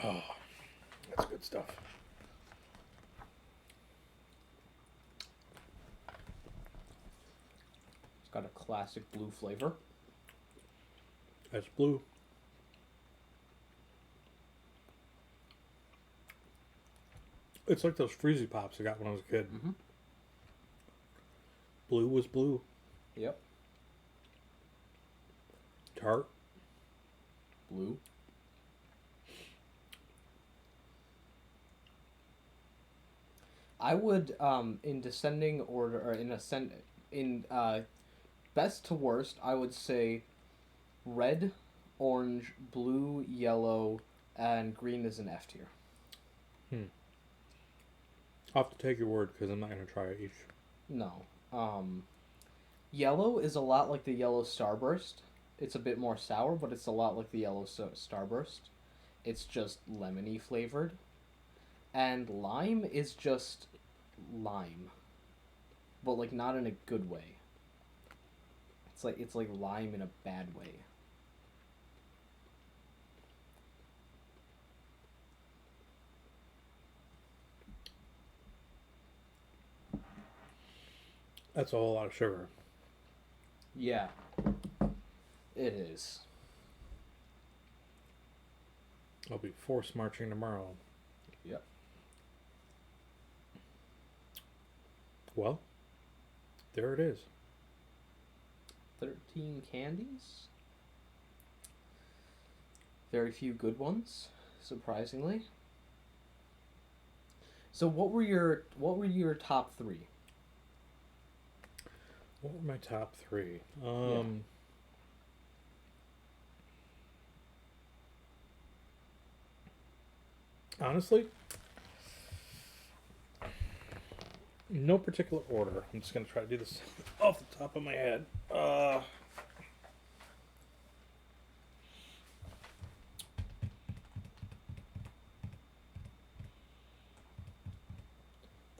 Oh, that's good stuff. It's got a classic blue flavor. That's blue. It's like those Freezy Pops I got when I was a kid. Mm-hmm. Blue was blue. Yep. Tart. Blue. I would, in descending order, or in best to worst, I would say red, orange, blue, yellow, and green is an F tier. I'll have to take your word because I'm not going to try it each. No. Yellow is a lot like the yellow Starburst. It's a bit more sour, but it's a lot like the yellow Starburst. It's just lemony flavored. And lime is just lime. But, like, not in a good way. It's like lime in a bad way. That's a whole lot of sugar. Yeah. It is. I'll be force marching tomorrow. Yep. Well, there it is. 13 candies. Very few good ones, surprisingly. So what were your top 3? What were my top 3? Honestly, no particular order. I'm just going to try to do this off the top of my head. The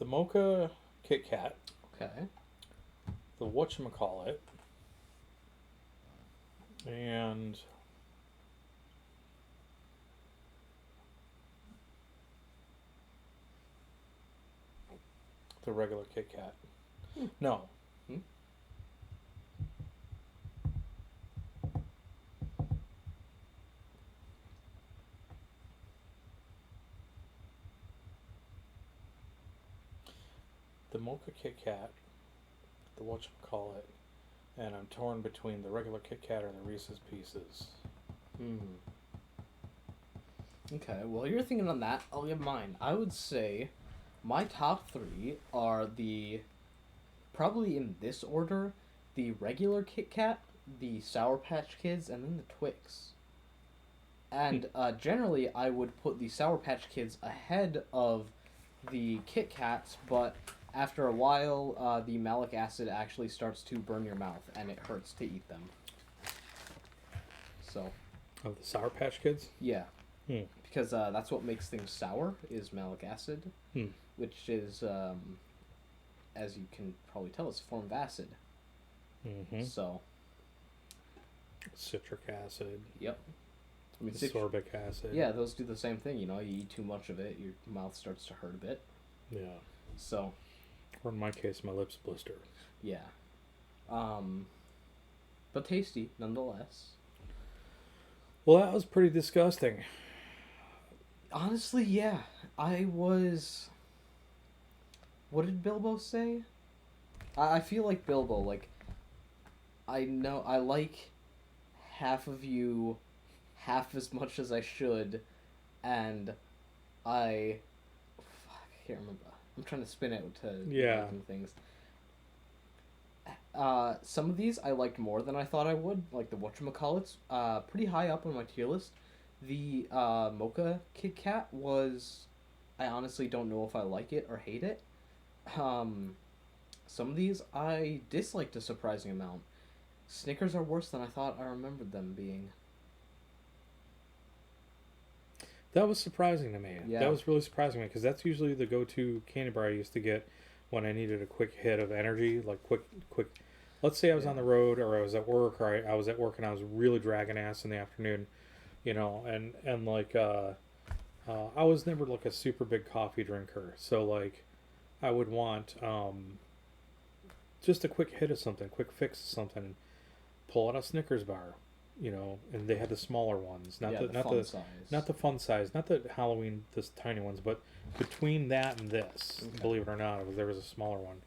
Mocha Kit Kat. Okay. The whatchamacallit. And the regular Kit Kat. No. The Mocha Kit Kat, the whatchamacallit, and I'm torn between the regular Kit Kat or the Reese's Pieces. Okay, well, you're thinking on that. I'll give mine. I would say my top 3 are probably in this order, the regular Kit Kat, the Sour Patch Kids, and then the Twix. And generally, I would put the Sour Patch Kids ahead of the Kit Kats, but after a while, the malic acid actually starts to burn your mouth, and it hurts to eat them. So. Oh, the Sour Patch Kids? Yeah. Because that's what makes things sour, is malic acid, which is, as you can probably tell, it's a form of acid. So. Citric acid. Yep. I mean, sorbic acid. Yeah, those do the same thing. You know, you eat too much of it, your mouth starts to hurt a bit. Yeah. So. Or in my case, my lips blister. Yeah. But tasty, nonetheless. Well, that was pretty disgusting. Honestly, yeah. I was... What did Bilbo say? I feel like Bilbo, like... I know, I like half of you half as much as I should, and I can't remember. I'm trying to spin it to making things. Some of these I liked more than I thought I would, like the whatchamacallits, pretty high up on my tier list. The Mocha Kit Kat was, I honestly don't know if I like it or hate it. Some of these I disliked a surprising amount. Snickers are worse than I thought I remembered them being. That was surprising to me. Yeah. That was really surprising to me, because that's usually the go-to candy bar I used to get when I needed a quick hit of energy, like quick. Let's say I was on the road, or I was at work, or I was at work and I was really dragging ass in the afternoon, you know, and like I was never like a super big coffee drinker, so like I would want just a quick hit of something, quick fix of something, pull out a Snickers bar. You know, and they had the smaller ones, not the fun size, not the Halloween, this tiny ones, but between that and this, believe it or not, there was a smaller one.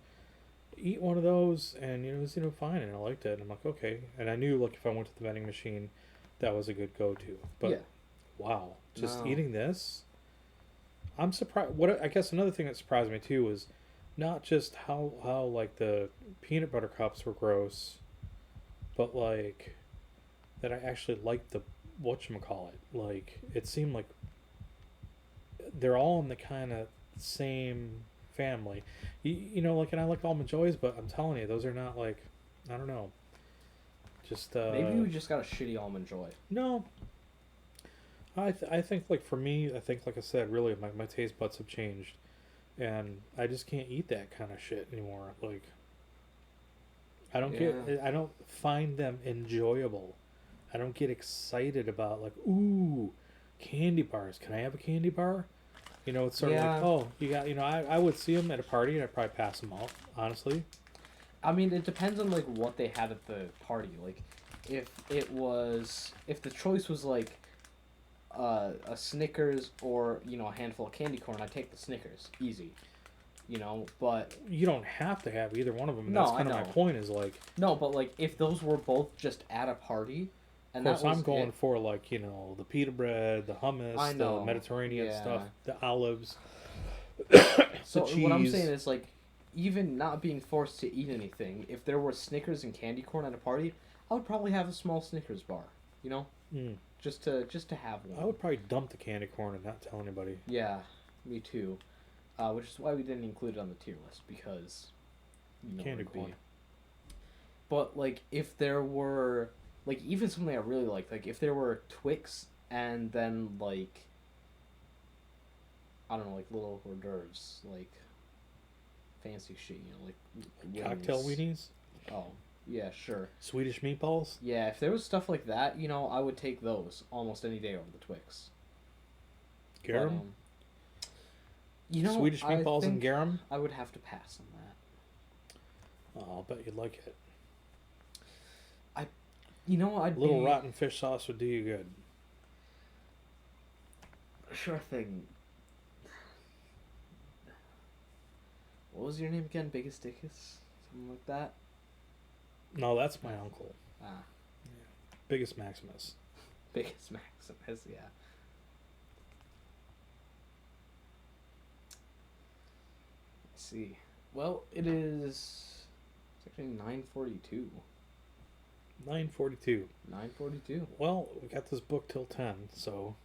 Eat one of those, and it was fine, and I liked it. And I'm like, okay, and I knew like if I went to the vending machine, that was a good go-to. But wow, just eating this, I'm surprised. What I guess another thing that surprised me too was not just how like the peanut butter cups were gross, but like. That I actually liked the whatchamacallit. Like, it seemed like they're all in the kind of same family. You know, like, and I like Almond Joys, but I'm telling you, those are not like, I don't know. Just, maybe we just got a shitty Almond Joy. No. I think, like, for me, I think, like I said, really, my taste buds have changed. And I just can't eat that kind of shit anymore. Like, I don't find them enjoyable. I don't get excited about like, ooh, candy bars. Can I have a candy bar? You know, it's sort of like, oh, you got, I would see them at a party and I'd probably pass them out, honestly. I mean, it depends on like what they had at the party. Like, if the choice was like a Snickers or a handful of candy corn, I'd take the Snickers, easy. But you don't have to have either one of them. No, That's kind of I my know. point. Is like, no, but like if those were both just at a party, and of course, that was I'm going it, for like the pita bread, the hummus, I know. the Mediterranean Yeah. stuff, the olives. So the what I'm cheese. saying is like, even not being forced to eat anything, if there were Snickers and candy corn at a party, I would probably have a small Snickers bar. Just to have one. I would probably dump the candy corn and not tell anybody. Yeah, me too. Which is why we didn't include it on the tier list, because Candy it'd be- corn. But like, if there were like even something I really like if there were Twix and then like I don't know, like little hors d'oeuvres, like fancy shit, like wings. Cocktail weenies, Oh yeah, sure. Swedish meatballs. Yeah, if there was stuff like that, I would take those almost any day over the Twix. Garum. But, Swedish I meatballs and think garum. I would have to pass on that. Oh, I'll bet you'd like it. I'd A little be... rotten fish sauce would do you good. Sure thing. What was your name again? Biggus Dickus? Something like that? No, that's my uncle. Ah. Biggus Maximus. Biggus Maximus, yeah. Let's see. Well, it's actually 9:42. 9:42. 9:42. Well, we got this book till 10, so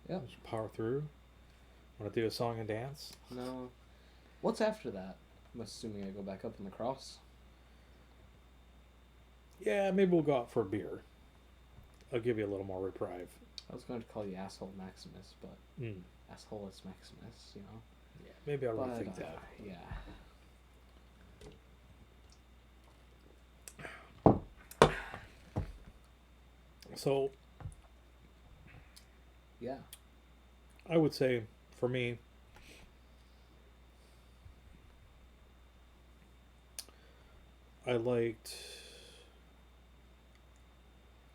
Yeah. let's power through. Want to do a song and dance? No. What's after that? I'm assuming I go back up on the cross. Yeah, maybe we'll go out for a beer. I'll give you a little more reprieve. I was going to call you Asshole Maximus, but Asshole is Maximus, Yeah, maybe I'll But, rethink that. yeah. So, Yeah. I would say, for me,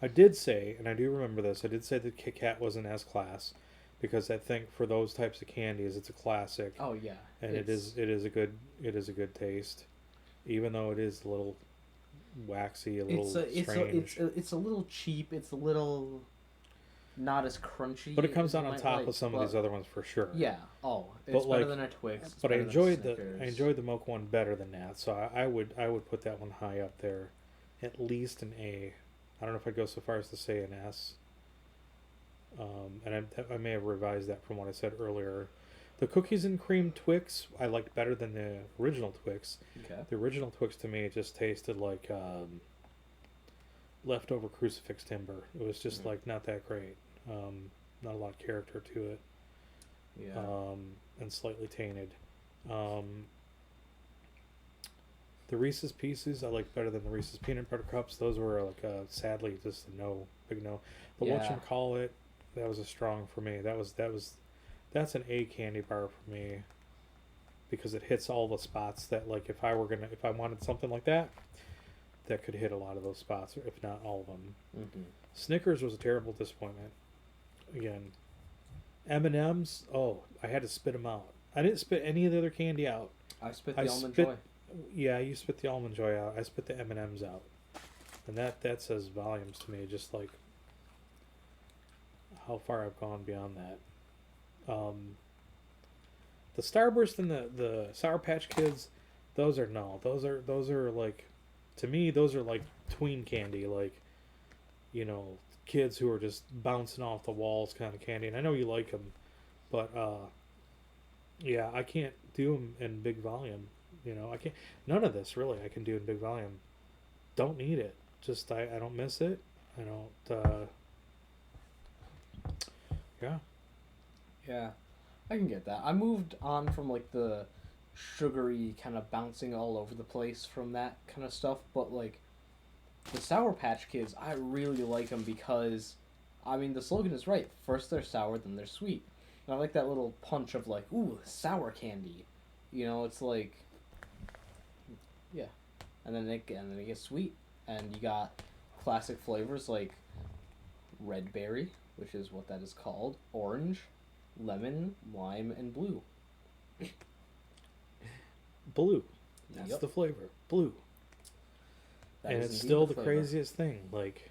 I did say, and I do remember this, I did say that Kit Kat wasn't as class, because I think for those types of candies, it's a classic, Oh, yeah. and it is a good taste, even though it is a little waxy, a little strange. It's a little cheap. It's a little not as crunchy. But it comes as you out on might top like, of some of but- these other ones for sure. Yeah. Oh, it's But, better like, than a Twix. It's But I better than enjoyed Snickers. the Mocha one better than that. So I would put that one high up there, at least an A. I don't know if I'd go so far as to say an S. And I may have revised that from what I said earlier. The cookies and cream Twix I liked better than the original Twix. Okay. The original Twix to me just tasted like leftover crucifix timber. It was just like not that great. Not a lot of character to it. Yeah. And slightly tainted. The Reese's Pieces I like better than the Reese's Peanut Butter Cups. Those were like sadly just a no, big no. The Yeah. whatchamacallit, that was a strong for me. That's an A candy bar for me, because it hits all the spots that, like, if I wanted something like that could hit a lot of those spots, or if not all of them. Mm-hmm. Snickers was a terrible disappointment. Again, M&M's. Oh, I had to spit them out. I didn't spit any of the other candy out. I spit I the Almond spit- Joy. Yeah, you spit the Almond Joy out. I spit the M&M's out, and that says volumes to me. Just like how far I've gone beyond that. The Starburst and the Sour Patch Kids, those are like, to me, those are like tween candy, like, kids who are just bouncing off the walls kind of candy. And I know you like them, but yeah, I can't do them in big volume. I can't. None of this really I can do in big volume. Don't need it. Just I don't miss it. I don't. Yeah. Yeah, I can get that. I moved on from like the sugary, kind of bouncing all over the place from that kind of stuff. But like the Sour Patch Kids, I really like them because, I mean, the slogan is right. First they're sour, then they're sweet. And I like that little punch of like, ooh, sour candy. You know, it's like, yeah, and then it gets sweet, and you got classic flavors like red berry, which is what that is called, orange, lemon, lime, and blue. Blue. That's Yep. the flavor. Blue. That And is it's indeed still the flavor. craziest thing. Like,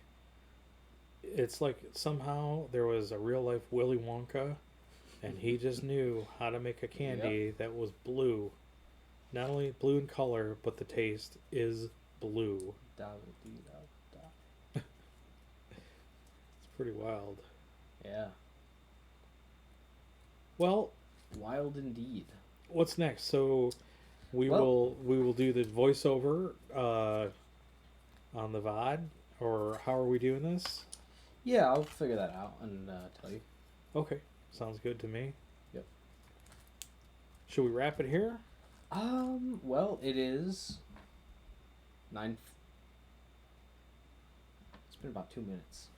it's like somehow there was a real life Willy Wonka, and he just knew how to make a candy that was blue. Not only blue in color, but the taste is blue. It's pretty wild. Yeah. Well, Wild indeed. what's next? So we Well- will do the voiceover on the VOD, or how are we doing this? Yeah, I'll figure that out and tell you. Okay, sounds good to me. Yep. Should we wrap it here? Well, it is 9. It's been about 2 minutes.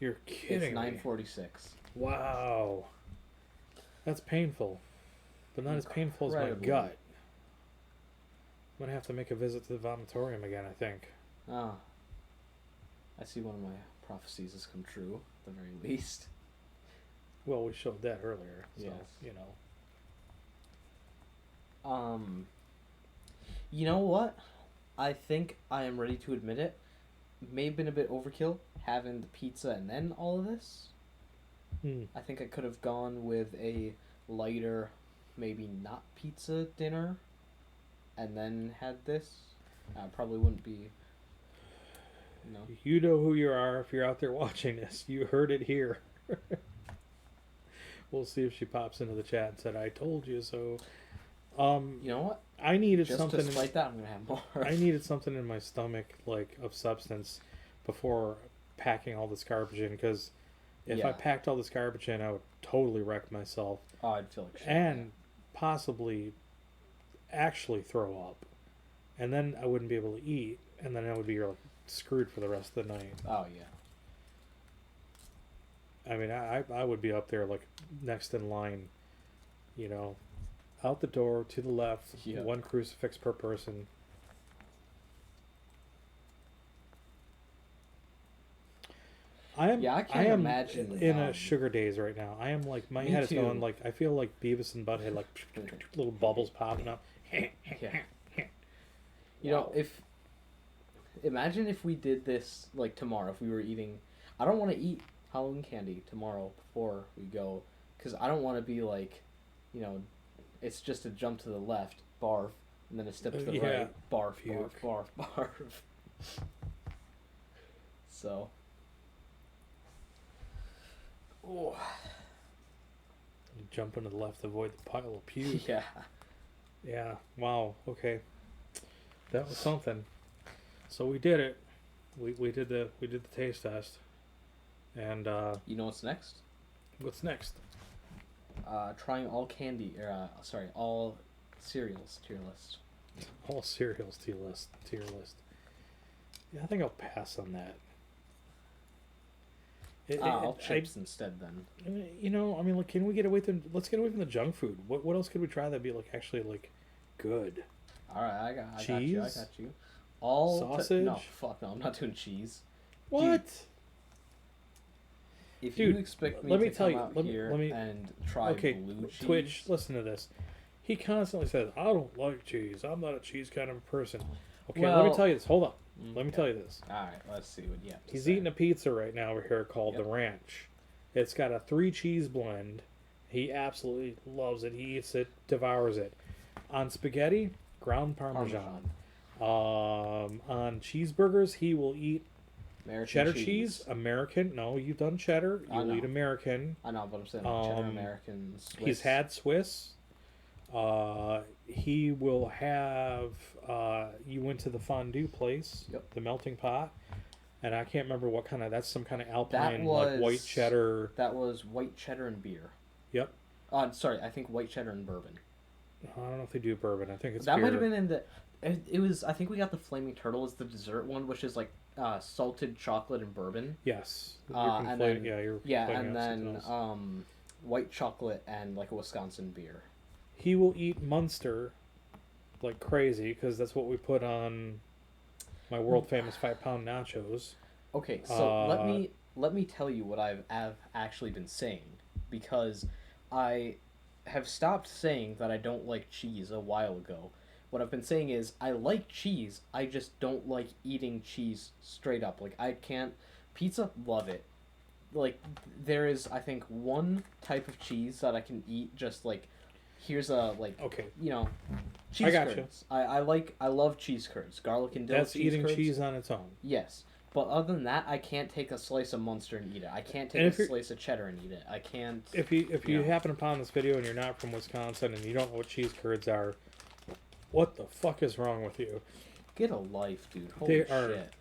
You're kidding It's me. 9:46. Wow. That's painful. But not as painful as my Incredibly. gut. I'm going to have to make a visit to the vomitorium again, I think. Ah. I see one of my prophecies has come true, at the very least. Well, we showed that earlier. So, Yes. you know. You know what? I think I am ready to admit it. May have been a bit overkill having the pizza and then all of this. I think I could have gone with a lighter, maybe not pizza dinner, and then had this. I probably wouldn't be, you know. You know who you are if you're out there watching this. You heard it here. We'll see if she pops into the chat and said, I told you so. You know what? I needed Just something. to spite that, I'm gonna have more. I needed something in my stomach, like of substance, before packing all this garbage in. Because if I Yeah. packed all this garbage in, I would totally wreck myself Oh, I'd feel like shit. and possibly actually throw up, and then I wouldn't be able to eat, and then I would be like screwed for the rest of the night. Oh yeah. I mean, I would be up there like next in line, you know, out the door to the left, Yeah. one crucifix per person. I am. Yeah, I can't imagine, in a sugar daze right now. I am like my Me head is too. going like I feel like Beavis and Butthead, like little bubbles popping up. Yeah. You know, imagine if we did this like tomorrow. If we were eating, I don't want to eat Halloween candy tomorrow before we go, because I don't want to be like, you know, it's just a jump to the left, barf, and then a step to the Yeah. right, barf, Puke. barf, barf, barf. So. Oh. Jumping to the left to avoid the pile of puke. Yeah. Yeah. Wow. Okay. That was something. So we did it. We did the taste test. And You know what's next? what's next? Trying all candy, all cereals tier list. All cereals tier list. Yeah, I think I'll pass on that. Chips instead then. You know, I mean, like, can we get away from? Let's get away from the junk food. What else could we try that'd be like actually like good? All right, I got you. I Cheese? got you. All Sausage? no, fuck no. I'm not doing cheese. What? If Dude, you expect me let me to tell come you- out let me- here let me- and try Okay, blue cheese, Twitch, listen to this. He constantly says, "I don't like cheese. I'm not a cheese kind of a person." Okay, let me Well- tell you this. Hold on. Let me tell you this. All right, let's see what you have to He's say. eating a pizza right now over here called Yep. the Ranch. It's got a 3 cheese blend. He absolutely loves it. He eats it, devours it. On spaghetti, ground Parmesan. On cheeseburgers, he will eat American cheddar cheese, American. No, you've done cheddar. I You'll know. eat American. I know, but I'm saying like cheddar Um, American. Swiss. He's had Swiss. He will have. You went to the fondue place, Yep. the melting pot, and I can't remember what kind of. That's some kind of Alpine was like white cheddar. That was white cheddar and beer. Yep. Sorry, I think white cheddar and bourbon. I don't know if they do bourbon. I think it's That beer. might have been in the. It was. I think we got the Flaming Turtle as the dessert one, which is like salted chocolate and bourbon. Yes. And then you're yeah, conflating and out something then else. white chocolate and like a Wisconsin beer. He will eat Munster like crazy because that's what we put on my world famous 5-pound nachos. Okay, so let Uh, me tell you what I've actually been saying, because I have stopped saying that I don't like cheese a while ago. What I've been saying is I like cheese, I just don't like eating cheese straight up. Like I can't pizza, love it. Like there is I think one type of cheese that I can eat just like here's a like Okay, you know cheese I got you. curds. I love cheese curds. Garlic and dill That's cheese eating curds. cheese on its own. Yes. But other than that, I can't take a slice of Munster and eat it. I can't take And a if you're- slice of cheddar and eat it. I can't. If you Yeah. happen upon this video and you're not from Wisconsin and you don't know what cheese curds are, what the fuck is wrong with you? Get a life, dude. Holy They are shit.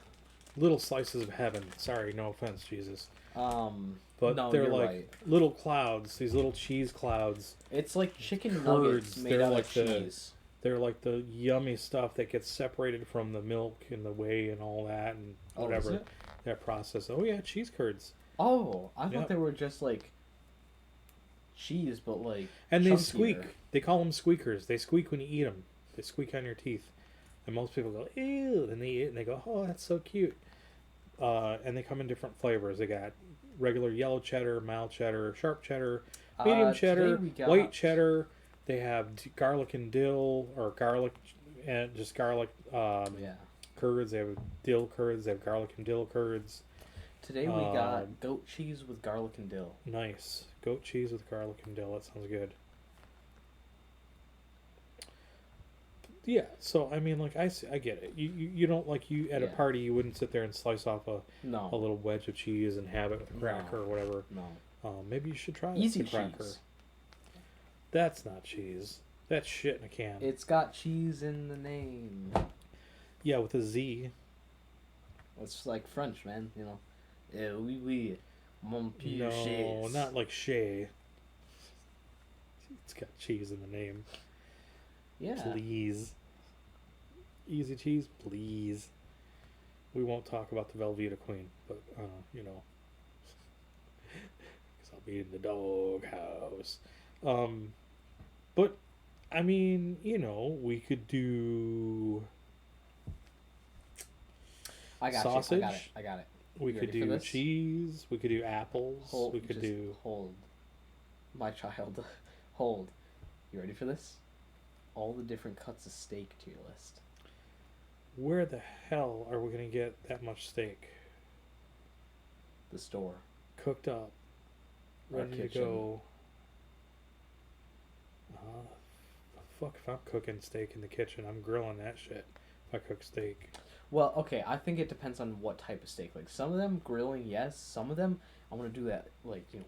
little slices of heaven. Sorry, no offense, Jesus. But No, they're you're like right. little clouds, these little cheese clouds. It's like chicken Curds, nuggets made they're out like of the- cheese. They're like the yummy stuff that gets separated from the milk and the whey and all that and Oh, is whatever it? that process. Oh yeah, cheese curds. Oh, I thought Yep. they were just like cheese, but like. And they chunkier. squeak. They call them squeakers. They squeak when you eat them. They squeak on your teeth. And most people go, ew, and they eat it and they go, oh, that's so cute. And they come in different flavors. They got regular yellow cheddar, mild cheddar, sharp cheddar, medium Today cheddar, we got- white cheddar. They have garlic and dill, or garlic and just garlic Yeah. curds. They have dill curds. They have garlic and dill curds. Today we got goat cheese with garlic and dill. Nice. Goat cheese with garlic and dill. That sounds good. Yeah, so I mean, like I get it. You don't like you at a Yeah. party. You wouldn't sit there and slice off a No. little wedge of cheese and have it with a cracker or whatever. No. Maybe you should try Easy the cracker. cheese. That's not cheese. That's shit in a can. It's got cheese in the name. Yeah, with a Z. It's like French, man. You know. Oui, oui. Mon pied No, chaise. not like Shay. It's got cheese in the name. Yeah. Please. Easy cheese, please. We won't talk about the Velveeta Queen, but, you know. Because I'll be in the doghouse. But, I mean, you know, we could do I got sausage. you. I got it. We You could ready for do this? cheese. We could do apples. Hold, we could just do... hold. My child, hold. You ready for this? All the different cuts of steak to your list. Where the hell are we going to get that much steak? The store. Cooked up. Our Ready to kitchen. go. Fuck if I'm cooking steak in the kitchen. I'm grilling that shit if I cook steak. Well, okay, I think it depends on what type of steak. Like, some of them, grilling, yes. Some of them, I want to do that, like, you know.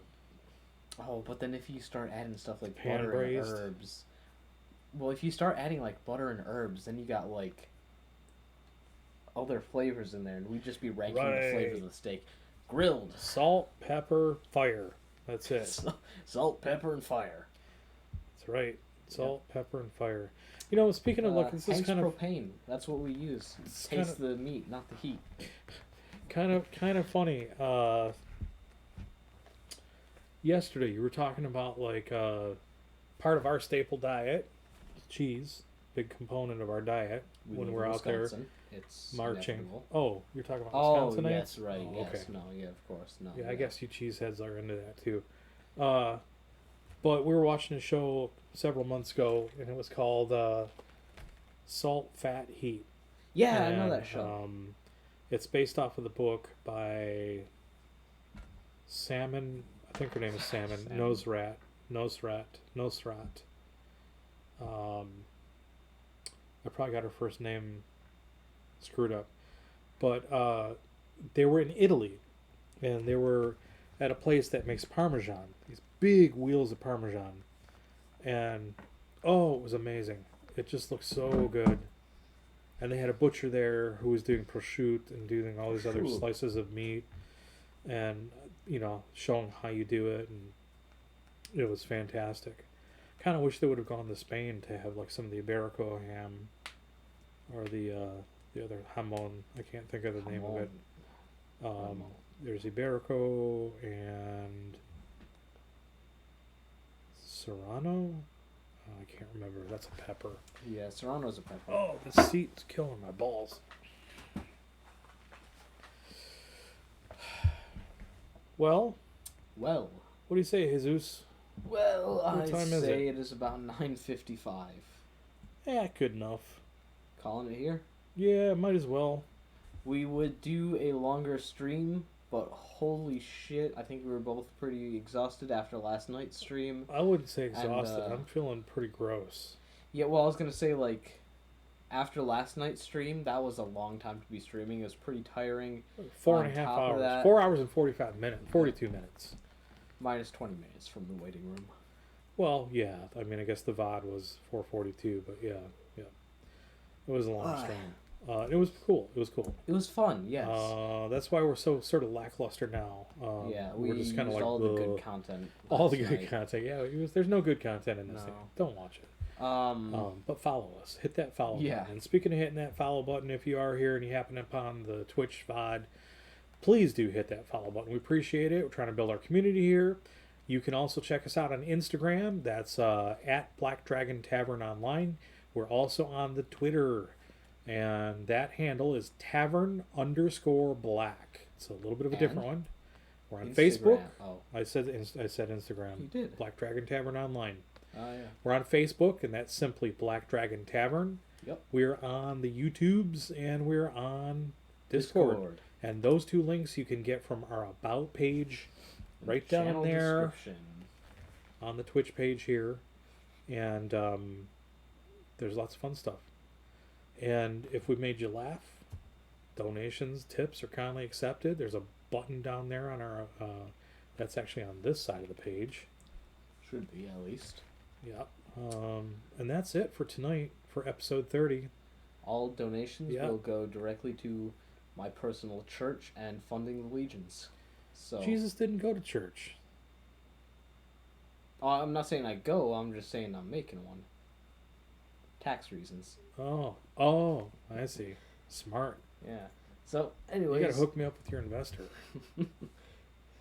Oh, but then if you start adding stuff like Pan butter braised? and herbs. Well, if you start adding, like, butter and herbs, then you got, like, other flavors in there. And we'd just be ranking the flavors of the steak. Grilled. Salt, pepper, fire. That's it. Salt, pepper, and fire. That's right. Salt, pepper, and fire. You know, speaking of look, this is Taste kind of propane. That's what we use. It's Taste kinda- the meat, not the heat. kind of funny. Yesterday you were talking about like part of our staple diet, cheese, big component of our diet We when live we're in out there Wisconsin. It's marching. inevitable. Oh, you're talking about Oh, Wisconsinites? yes, right. Oh, Yes, okay. no, yeah, of course, no. Yeah, I guess you cheeseheads are into that too. But we were watching a show several months ago, and it was called Salt, Fat, Heat. Yeah, I know And, that show. It's based off of the book by Salmon. I think her name is Salmon. Salmon. Nosrat. I probably got her first name screwed up. But they were in Italy, and they were at a place that makes Parmesan. These big wheels of Parmesan. And, oh, it was amazing. It just looked so good. And they had a butcher there who was doing prosciutto and doing all these other Prosciutto. slices of meat. And, you know, showing how you do it. And it was fantastic. Kind of wish they would have gone to Spain to have like some of the Iberico ham, or the other jamon. I can't think of the name of it. There's Iberico and Serrano. I can't remember. That's a pepper. Yeah, Serrano's a pepper. Oh, the seat's killing my balls. Well, Well, what do you say, Jesus? well, What time is say it is about 9:55. Yeah, good enough. Calling it here. Yeah, might as well. We would do a longer stream, but holy shit, I think we were both pretty exhausted after last night's stream. I wouldn't say exhausted. And, I'm feeling pretty gross. Yeah, well, I was gonna say, like, after last night's stream, that was a long time to be streaming. It was pretty tiring. 4.5 top of hours. that- 4 hours and 45 minutes. 42 minutes. Minus 20 minutes from the waiting room. Well, yeah. I mean, I guess the VOD was 4:42, but yeah. It was a long stream. It was cool. It was cool. It was fun, yes. That's why we're so sort of lackluster now. Yeah, we're just kind of like all the good content. all the last good night. content. Yeah, there's no good content in this No. thing. Don't watch it. But follow us. Hit that follow Yeah. button. And speaking of hitting that follow button, if you are here and you happen upon the Twitch VOD, please do hit that follow button. We appreciate it. We're trying to build our community here. You can also check us out on Instagram. That's at Black Dragon Tavern Online. We're also on the Twitter. And that handle is Tavern_Black. It's a little bit of a different one. We're on Facebook. Oh, I said Instagram. you did. Black Dragon Tavern Online. Oh, yeah. We're on Facebook, and that's simply Black Dragon Tavern. Yep. We're on the YouTubes, and we're on Discord. And those two links you can get from our About page right down Channel there description. on the Twitch page here. And there's lots of fun stuff. And if we made you laugh, donations, tips are kindly accepted. There's a button down there on our, that's actually on this side of the page. Should be, at least. Yeah. And that's it for tonight for episode 30. All donations Yeah. will go directly to my personal church and funding the legions. So Jesus didn't go to church. I'm not saying I go, I'm just saying I'm making one. Tax reasons. Oh, I see. Smart. Yeah. So, anyways. You gotta hook me up with your investor.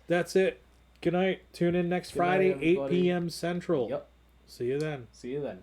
That's it. Good night. Tune in next Good night, Friday, 8 everybody. p.m. Central. Yep. See you then. See you then.